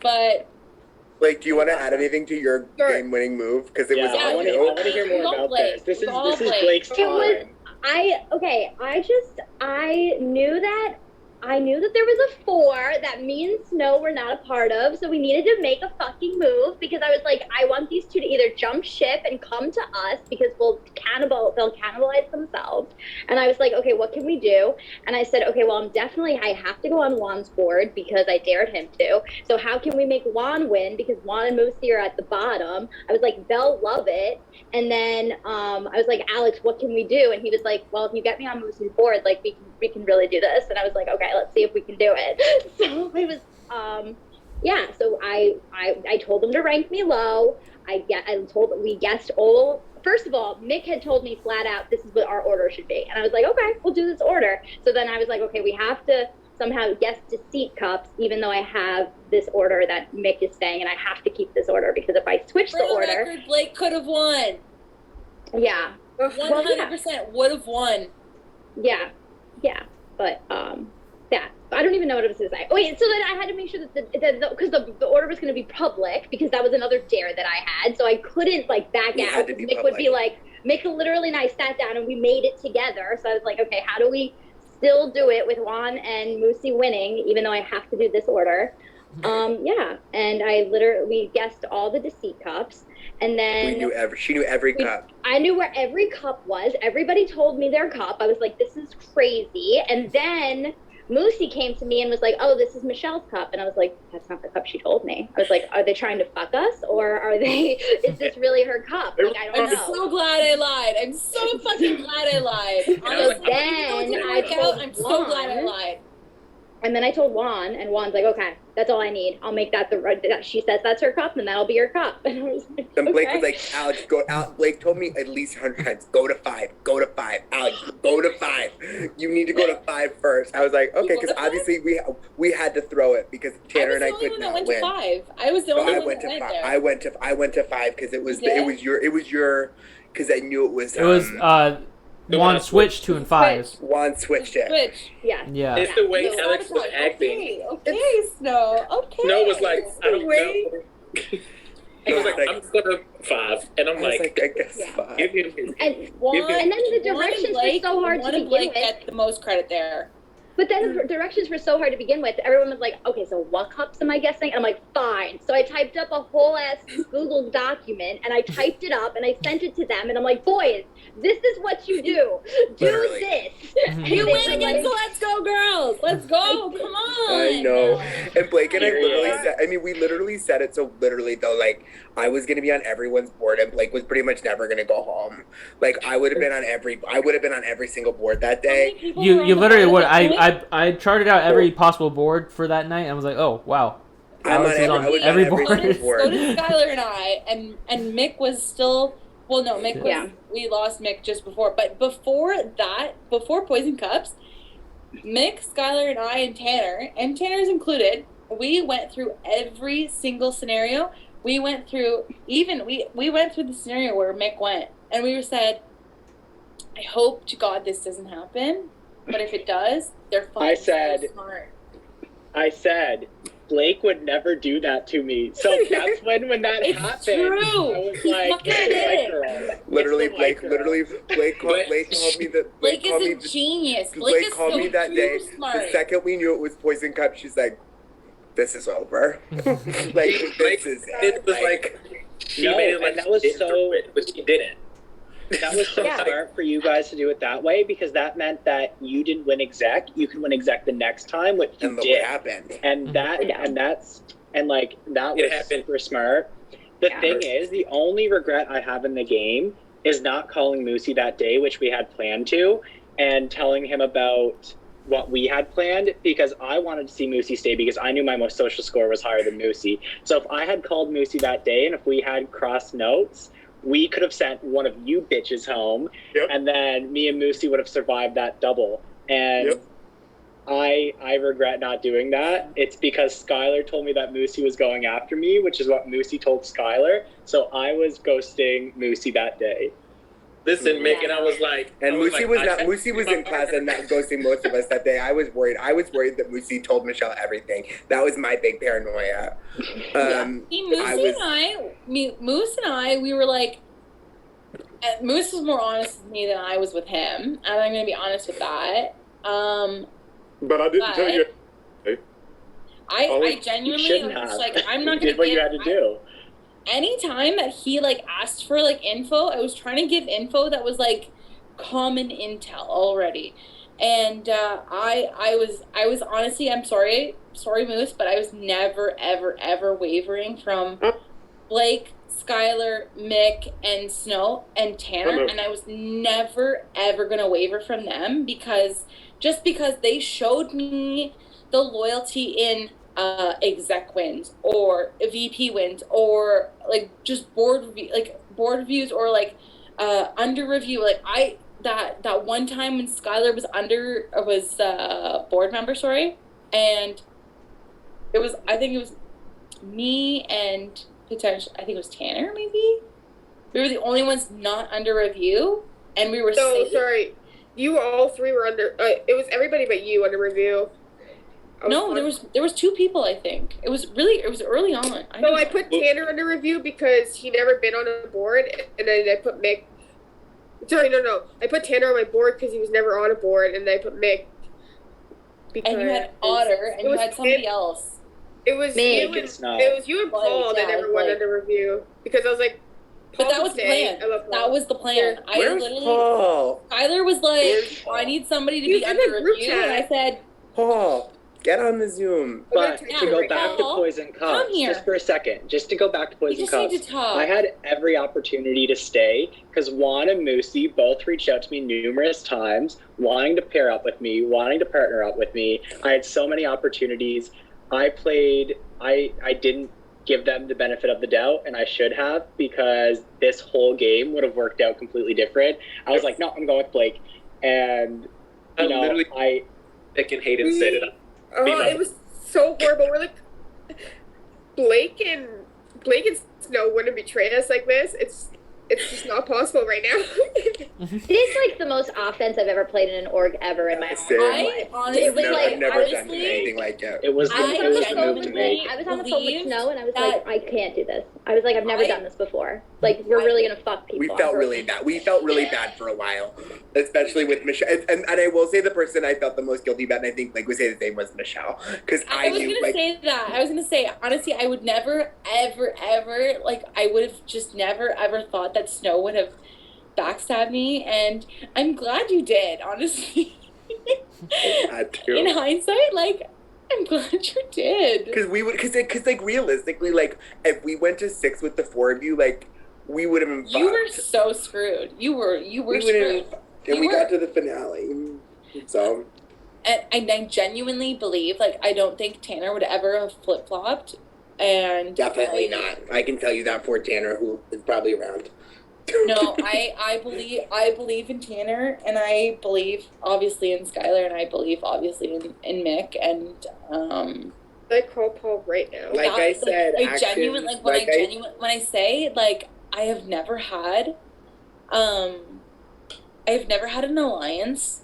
But Blake, do you want to add anything to your game-winning move? Because it was I want to hear more about this. This is Blake's time. I knew that there was a 4 that me and Snow were not a part of, so we needed to make a fucking move because I was like, I want these two to either jump ship and come to us because they'll cannibalize themselves. And I was like, okay, what can we do? And I said, okay, well, I have to go on Juan's board because I dared him to. So how can we make Juan win? Because Juan and Moosey are at the bottom. I was like, they'll love it. And then I was like, Alex, what can we do? And he was like, well, if you get me on Moosey's board, like we can really do this. And I was like, okay, let's see if we can do it. So it was, so I told him to rank me low. We guessed all. First of all, Mick had told me flat out, this is what our order should be. And I was like, okay, we'll do this order. So then I was like, okay, we have to somehow guess deceit cups, even though I have this order that Mick is saying, and I have to keep this order because if I switch the order, record, Blake could have won. Yeah, 100% would have won. Yeah, but I don't even know what I was going to say. Oh wait, so then I had to make sure that because the order was going to be public because that was another dare that I had, so I couldn't back out. Mick would be like, Mick literally and I sat down and we made it together. So I was like, okay, how do we still do it with Juan and Moosey winning, even though I have to do this order? And we guessed all the deceit cups, and then she knew every cup. I knew where every cup was. Everybody told me their cup. I was like, this is crazy. And then Moosey came to me and was like, "Oh, this is Michelle's cup," and I was like, "That's not the cup she told me." I was like, "Are they trying to fuck us, or are they? Is this really her cup?" Like, I don't I'm know. so glad I lied. I'm so fucking glad I lied. So Honestly, then I told I'm so glad I Juan, lied. and then I told Juan, and Juan's like, "Okay, that's all I need. I'll make that she says that's her cup, and that'll be your cup." And I was like, And Blake okay. was like, Alex, go out. Blake told me at least 100 times, go to 5, go to 5. Alex, go to 5. You need to go to 5 first. I was like, okay, because obviously we had to throw it because Tanner and I could not win. I was the So only I one went that to went 5. there. I went to 5 because it was You did? it was your because I knew it was. It was Juan switched 2 and 5. Juan switched it. Switch. Yeah. Yeah. It's the way No, Alex was acting. Okay, Snow. Okay. Snow was like, I don't Wait. know. He was like, I'm gonna 5, and I'm I was like, I guess 5. give him his. And Give him- and then the directions were so hard to Juan begin and Blake with. get the most credit there. But then the directions were so hard to begin with. Everyone was like, "Okay, so what cups am I guessing?" And I'm like, "Fine." So I typed up a whole ass Google document and I typed it up and I sent it to them and I'm like, "Boys, this is what you do. Do Literally. this." And You they win were against the like, Let's Go Girls. Let's go. Come on. I know. And Blake and I literally Yeah. said, I mean, we literally said it so literally, though, like, I was going to be on everyone's board, and Blake was pretty much never going to go home. Like, I would have been on every single board that day. You literally would. I charted out every possible board for that night. And I was like, oh wow. I'm on Alex is every, on I was every on board. every So board. did Skylar and I, and Mick was still. Well, no, Mick was. Yeah. We lost Mick just before, but before that, before Poison Cups, Mick, Skylar, and I, and Tanner's included, we went through every single scenario. We went through we went through the scenario where Mick went, and we said, "I hope to God this doesn't happen, but if it does, they're fucking so smart." I said, Blake would never do that to me. So that's when that It's happened. true. I was He like, fucking it's did the it. white girl. Literally, It's the white Blake, girl. literally, Blake called me that. Blake called is me a genius. Blake Blake is called so me that too day. smart. The second we knew it was Poison Cup, she's like, "This is over." Like, this is it. It was like, she No, made it like and that was she did so- do it, but she didn't. That was so Yeah. smart for you guys to do it that way because that meant that you didn't win exec. You can win exec the next time, which you And look did. what happened. And that Yeah. and that's and like that It was happened. super smart. The Yeah. thing is, the only regret I have in the game is not calling Moosey that day, which we had planned to, and telling him about what we had planned because I wanted to see Moosey stay because I knew my most social score was higher than Moosey. So if I had called Moosey that day and if we had crossed notes, we could have sent one of you bitches home, Yep. and then me and Moosey would have survived that double. And Yep. I regret not doing that. It's because Skylar told me that Moosey was going after me, which is what Moosey told Skylar. So I was ghosting Moosey that day. Listen, Mick, and I was like, And I was Moosey like, was I not. had- Moosey was in class and not ghosting most of us that day. I was worried. I was worried that Moosey told Michelle everything. That was my big paranoia. See, Moose and I, we were like, Moose was more honest with me than I was with him, and I'm gonna be honest with that. But I didn't tell you. I You genuinely shouldn't was have. like, I'm not You gonna did what you give- had to do. Anytime that he like asked for like info, I was trying to give info that was like common intel already, and I was honestly, I'm sorry Moose, but I was never ever wavering from Blake, Skylar, Mick, and Snow and Tanner, and I was never ever gonna waver from them because they showed me the loyalty in exec wins or VP wins or like just board reviews or like under review. Like that one time when Skylar was board member, sorry, and I think it was me and potentially I think it was Tanner maybe. We were the only ones not under review, and we were So sorry, you all three were under. It was everybody but you under review. No, there was two people. I think it was early on. I put Tanner under review because he never been on a board, and then I put Mick. Sorry, no. I put Tanner on my board because he was never on a board, and then I put Mick. And you had Otter, and you had somebody else. It was Mick. you and it was you and Paul that never went under review because I was like. But that was the plan. That was the plan. Where's Paul? Tyler was like, I need somebody to He was be in under the group review, chat. and I said, Paul, get on the Zoom. But Yeah, to go right. back to Paul, Poison Cups, here. just for a second, just to go back to We Poison just need Cups, to talk. I had every opportunity to stay because Juan and Moosey both reached out to me numerous times, wanting to pair up with me, wanting to partner up with me. I had so many opportunities. I didn't give them the benefit of the doubt, and I should have, because this whole game would have worked out completely different. I was like, no, I'm going with Blake. And, you know, Nick and Hayden said it. It was so horrible. We're like, Blake and Snow wouldn't betray us like this. It's just not possible right now. This is like the most offense I've ever played in an org ever in my whole life. honestly, I've never done anything like that. It was I it was moved to me. was on the phone with Snow, and I was like, I can't do this. I was like, I've never done this before. Like, we're really gonna fuck people. We felt really bad. We felt really bad for a while, especially with Michelle. And I will say the person I felt the most guilty about, and I think like we say the same, was Michelle, because I was knew gonna like say that. I was gonna say, honestly, I would never, ever, like, I would have just never, ever thought that Snow would have backstabbed me, and I'm glad you did, honestly. In hindsight, like, I'm glad you did. because like realistically, like if we went to 6 with the 4 of you, like we would have been fucked. You were so screwed. You were screwed. And we got to the finale, so. And I genuinely believe, like, I don't think Tanner would ever have flip-flopped, and Definitely not. I can tell you that for Tanner, who is probably around. No, I believe in Tanner, and I believe obviously in Skylar, and I believe obviously in Mick, and I call Paul right now. Like I said, when I say, like, I have never had an alliance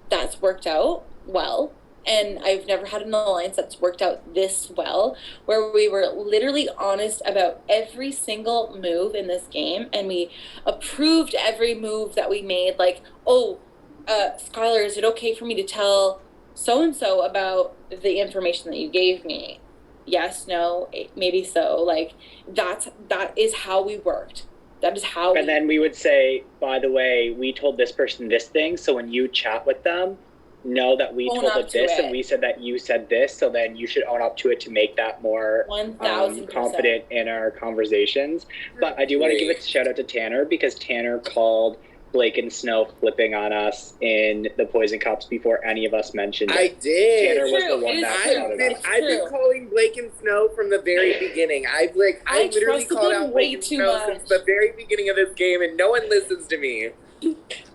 that's worked out well, and I've never had an alliance that's worked out this well, where we were literally honest about every single move in this game, and we approved every move that we made. Like, Skylar, is it okay for me to tell so-and-so about the information that you gave me? Yes, no, maybe so. Like, that is how we worked. That is how And then we would say, by the way, we told this person this thing, so when you chat with them, know that we Own told up them to this, it. and we said that you said this, so then you should own up to it to make that more 1000%. confident in our conversations. But I do want to give a shout out to Tanner, because Tanner called Blake and Snow flipping on us in the Poison Cups before any of us mentioned it. I did. Tanner was the one that shouted us. I've been calling Blake and Snow from the very beginning. I literally trusted called them out way Blake and too Snow much. since the very beginning of this game, and no one listens to me.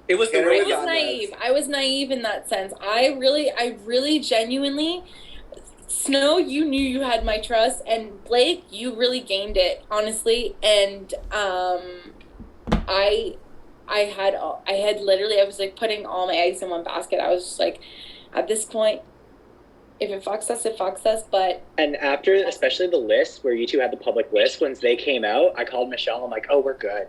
It was the Tanner way I was naive. I was naive in that sense. I really genuinely, Snow, you knew you had my trust, and Blake, you really gained it, honestly. And I was like putting all my eggs in one basket. I was just like, at this point, if it fucks us, it fucks us. But And after, especially the list where you two had the public list, once they came out, I called Michelle. I'm like, oh, we're good.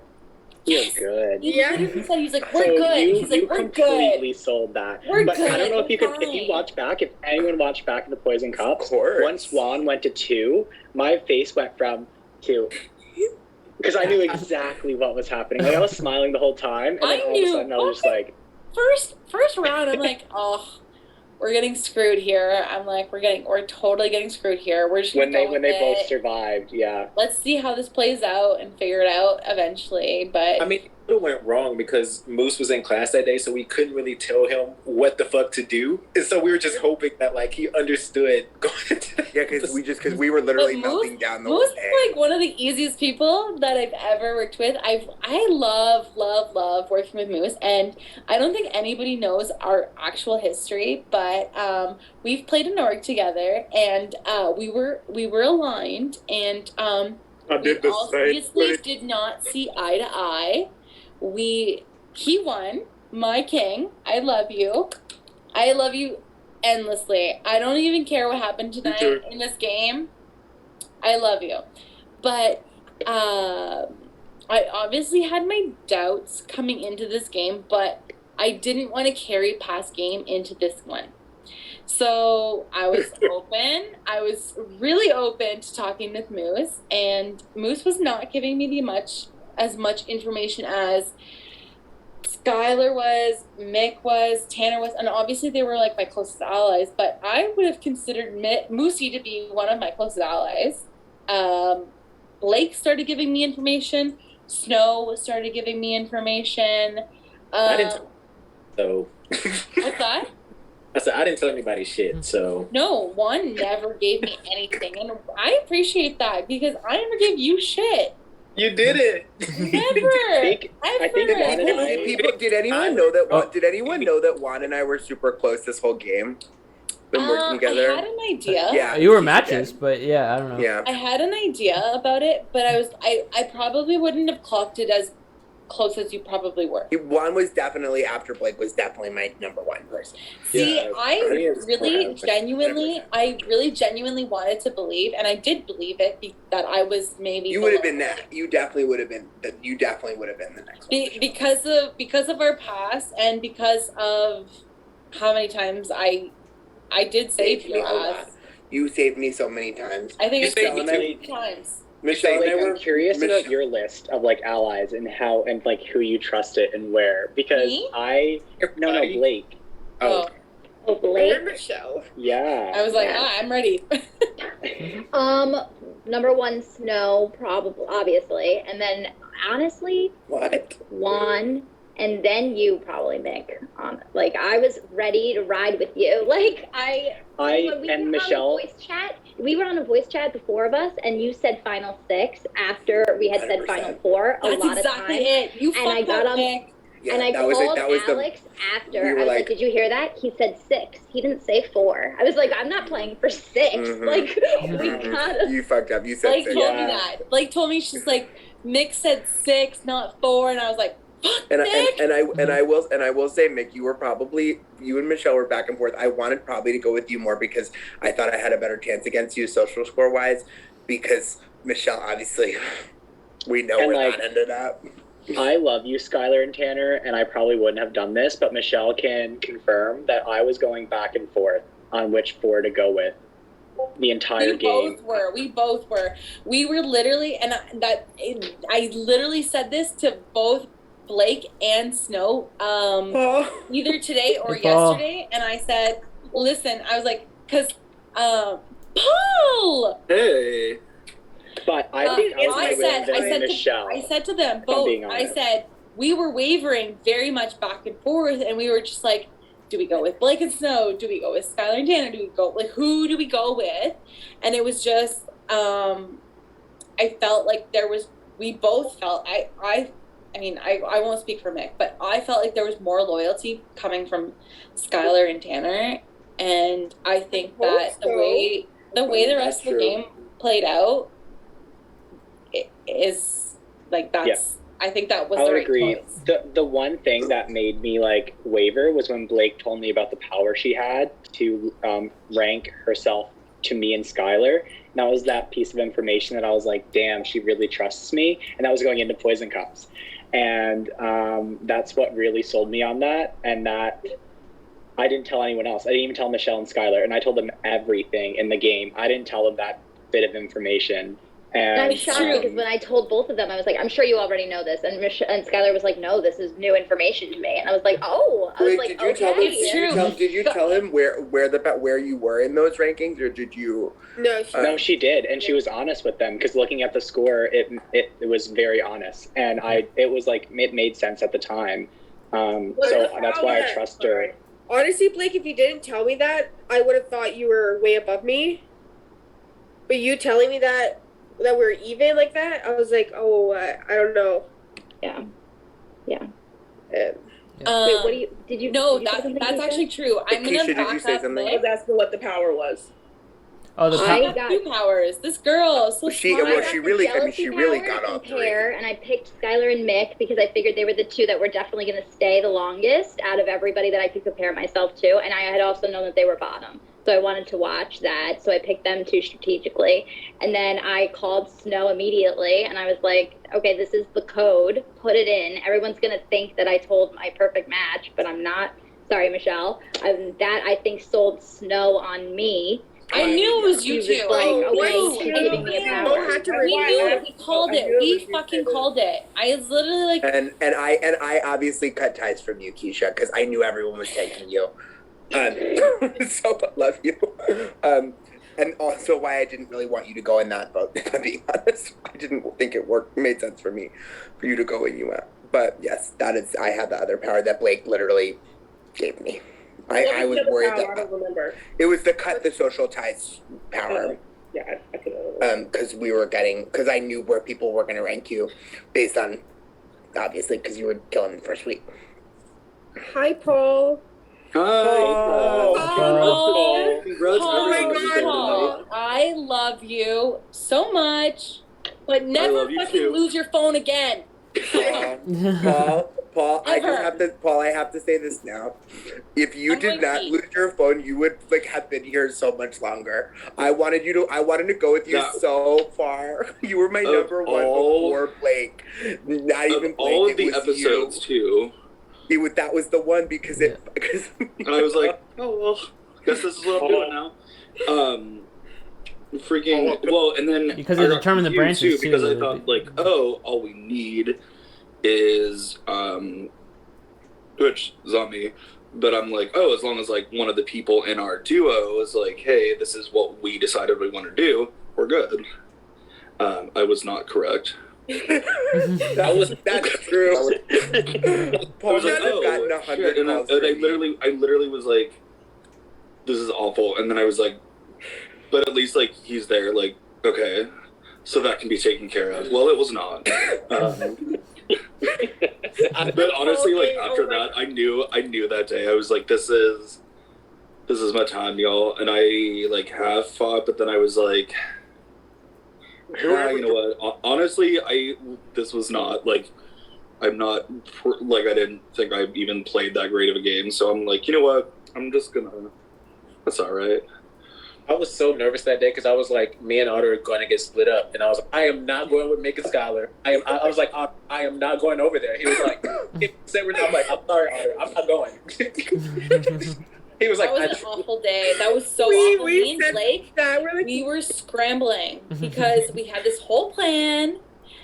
You're good. he literally said, he's like, we're So good. He's like, you we're good. completely sold that. We're but good. I don't know if you could, Fine. if you watch back, if anyone watched back the Poison Cups, course. once Swan went to 2, my face went from 2. Because I knew exactly what was happening. Like, I was smiling the whole time, and then all of a sudden I was just like, First round, I'm like, oh, we're getting screwed here. I'm like, we're totally getting screwed here. We're just when gonna they go with both it. survived, yeah. Let's see how this plays out and figure it out eventually. But I mean, it went wrong because Moose was in class that day, so we couldn't really tell him what the fuck to do, and so we were just hoping that like he understood going into that. Yeah, because we were literally melting down the whole Moose day. is like one of the easiest people that I've ever worked with. I love working with Moose, and I don't think anybody knows our actual history, but we've played an org together, and we were aligned, and I did the same obviously thing. did not see eye to eye. He won, my king. I love you endlessly. I don't even care what happened tonight in this game. I love you. But I obviously had my doubts coming into this game, but I didn't want to carry past game into this one. So I was open. I was really open to talking with Moose, and Moose was not giving me as much information as Skylar was, Mick was, Tanner was, and obviously they were like my closest allies, but I would have considered Moosey to be one of my closest allies. Blake started giving me information. Snow started giving me information. I didn't. So. What's that? I said I didn't tell anybody shit. So. No, one never gave me anything, and I appreciate that because I never gave you shit. You did it. Never. Did anyone know that? Did anyone know that Juan and I were super close this whole game? Been working together. I had an idea. Yeah, you were matches, but yeah, I don't know. Yeah, I had an idea about it, but I probably wouldn't have clocked it as close as you probably were. Juan was definitely after Blake was definitely my number one person. See, I really genuinely wanted to believe, and I did believe it, that I was maybe. You would have been that. You definitely would have been. You definitely would have been the next one. Because of our past, and because of how many times I did save your ass. You saved me so many times. I think you it's saved me 2 many times. Michelle, like, I'm curious about your list of like allies and how and like who you trusted and where because Blake. Oh, Blake. Michelle. Yeah. I was like, I'm ready. Number one, Snow, probably, obviously, and then honestly, Juan, and then you, probably Mick. Like I was ready to ride with you. Like and Michelle. We were on a voice chat, the four of us, and you said final 6 after we had 100%. Said final 4 a lot of times. It. You and I got on, yeah, and I called Alex after. I was like, "Did you hear that?" He said 6. He didn't say 4. I was like, "I'm not playing for 6." Mm-hmm. Like we gotta. You fucked up. You said Blake 6. told me that. Blake told me she's like, Mick said 6, not 4, and I was like. And I will say, Mick, you and Michelle were back and forth. I wanted probably to go with you more because I thought I had a better chance against you social score wise. Because Michelle, obviously, we know and where like, that ended up. I love you, Skylar and Tanner, and I probably wouldn't have done this, but Michelle can confirm that I was going back and forth on which 4 to go with the entire game. We both were. We were literally, and I literally said this to both Blake and Snow either today or yesterday, and I said, listen, I was like, because Paul! Hey. But I said to them both, I said, we were wavering very much back and forth, and we were just like, do we go with Blake and Snow? Do we go with Skylar and Tanner? Do we go, like, who do we go with? And it was just, I felt like we both felt, I mean, I won't speak for Mick, but I felt like there was more loyalty coming from Skylar and Tanner, and I think that the way the rest of the game played out is like that's. Yeah. I think that was the right agree. choice. The one thing that made me like waver was when Blake told me about the power she had to rank herself to me and Skylar. And that was that piece of information that I was like, damn, she really trusts me. And that was going into Poison Cups. And that's what really sold me on that. And that I didn't tell anyone else. I didn't even tell Michelle and Skylar. And I told them everything in the game. I didn't tell them that bit of information. And I'm shocked because when I told both of them, I was like, I'm sure you already know this. And Skylar was like, no, this is new information to me. And I was like, oh. I was like, did you tell him where you were in those rankings, or did you? No, she did, and she was honest with them because looking at the score, it was very honest, and it was like it made sense at the time. So that's why I trust her. Honestly, Blake, if you didn't tell me that, I would have thought you were way above me. But you telling me that we're even like that, I was like, oh, I don't know. Yeah. Wait, did you know that's actually true? I'm gonna back up. I was asking what the power was. Oh, I got 2 powers. This girl, she really got all 3. And I picked Skylar and Mick because I figured they were the 2 that were definitely going to stay the longest out of everybody that I could compare myself to. And I had also known that they were bottom. So I wanted to watch that. So I picked them 2 strategically. And then I called Snow immediately. And I was like, okay, this is the code. Put it in. Everyone's going to think that I told my perfect match, but I'm not. Sorry, Michelle. That, I think, sold Snow on me. I knew it was you He was two. like, I why knew. is he giving me a Don't power? have to We knew it. rewind. We called I it. knew it We was you fucking two. called it. I was literally like, And I obviously cut ties from you, Keisha, because I knew everyone was taking you. So I love you. And also why I didn't really want you to go in that vote, if I'm being honest. I didn't think it made sense for me for you to go when you went. But yes, I had the other power that Blake literally gave me. I was worried I that don't remember. it was the cut the social ties power. Yeah, I could. Because I knew where people were going to rank you based on, obviously, because you were killing the first week. Hi, Paul. Hi. oh, Congrats, Paul, everyone. Paul, I love you so much, but never love you fucking too. lose your phone again. Paul, I Ever. have to say this now. If you I'm did going not to lose your phone, you would have been here so much longer. I wanted to go with you Yeah. so far. You were my Of number one all- before Blake. Not even Of Blake. all of it the was episodes too, that was the one because and I was like, oh well, guess this is what I'm doing now. And then Because I it got determined the confused, branches, because too. I thought like, oh, all we need is Twitch zombie. But I'm like, oh, as long as like one of the people in our duo is like, hey, this is what we decided we want to do, we're good. I was not correct. that's true. Paul I was like, should have gotten oh, 100 shit. And calls I from you. literally was like, this is awful. And then I was like, but at least like he's there, like, okay, so that can be taken care of. Well, it was not. But honestly, like after that, I knew that day. I was like, this is my time, y'all. And I like half fought, but then I was like, you know what? Honestly, this was not like, I'm not like, I didn't think I even played that great of a game. So I'm like, you know what? I'm just gonna. That's all right. I was so nervous that day because I was like, me and Otter are going to get split up, and I was like, I am not going with Mick and Skylar. I was like, I am not going over there. He was like, I'm like, I'm sorry, Otter, I'm not going. He was like, That was an awful day. That was so awful. we Me and said Blake, that we were scrambling because we had this whole plan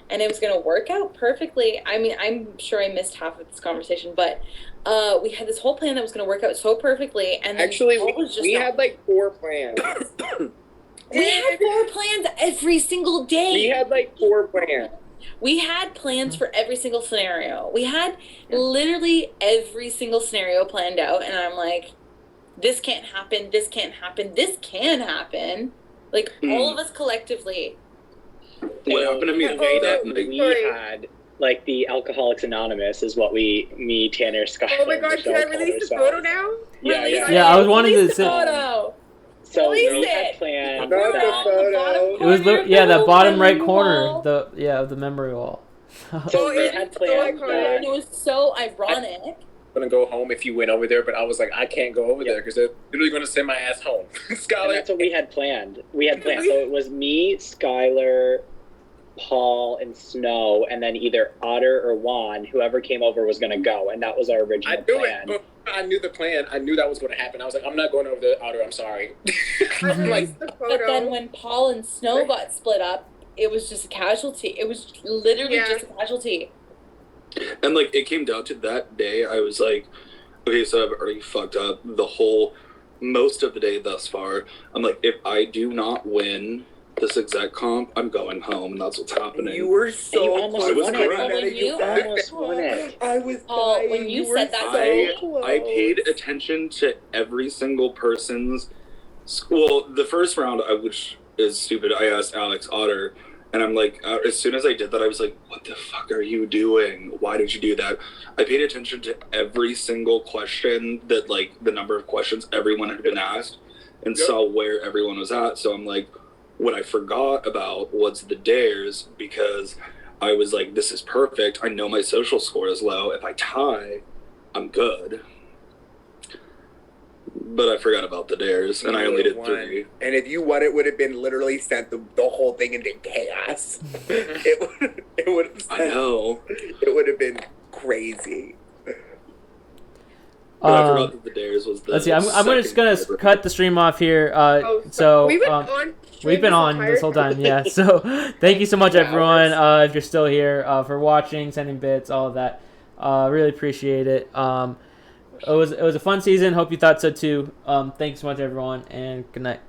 and it was going to work out perfectly. I mean, I'm sure I missed half of this conversation, but we had this whole plan that was going to work out so perfectly. And then Actually, Paul was just we not- had like 4 plans. we had 4 plans every single day. We had like 4 plans. We had plans for every single scenario. We had literally every single scenario planned out, and I'm like, this can't happen, this can't happen, this can happen. Like, all of us collectively. What happened to me that night? We had like the Alcoholics Anonymous is what me, Tanner, Skylar. Oh my god, can I release the photo now? Yeah, yeah. Yeah, I was wanting to say. Photo. So Release we had it. planned. Not the photo. It was that bottom right corner, wall. the memory wall. So we had planned. And it was so ironic. Gonna go home if you went over there, but I was like, I can't go over there because they're literally gonna send my ass home. And Skylar, that's what we had planned. So it was me, Skylar, Paul, and Snow, and then either Otter or Juan, whoever came over was gonna go, and that was our I original knew plan. it. But I knew the plan. I knew that was gonna happen. I was like, I'm not going over there, Otter. I'm sorry. Release the But photo. then when Paul and Snow got split up, it was just a casualty. It was literally just a casualty. And like it came down to that day, I was like, okay, so I've already fucked up most of the day thus far. I'm like, if I do not win this exec comp, I'm going home, and that's what's happening. You were so You almost close. won I it. was mad at You almost won it. I was Paul, dying. when you were said that, so close. I paid attention to every single person's. Well, the first round, which is stupid, I asked Alex Otter, and I'm like, as soon as I did that, I was like, what the fuck are you doing? Why did you do that? I paid attention to every single question that, like, the number of questions everyone had been asked and saw where everyone was at. So I'm like, what I forgot about was the dares, because I was like, this is perfect. I know my social score is low. If I tie, I'm good. But I forgot about the dares, and I only did 3. And if you won, it would have been literally sent the whole thing into chaos. it would. I know. It would have been crazy. But I forgot that the Dares was the Let's see. I'm just gonna cut the stream off here. We've been on this whole time. Yeah. So thank you so much, everyone. If you're still here, for watching, sending bits, all of that. Really appreciate it. It was a fun season. Hope you thought so too. Thanks so much, everyone, and good night.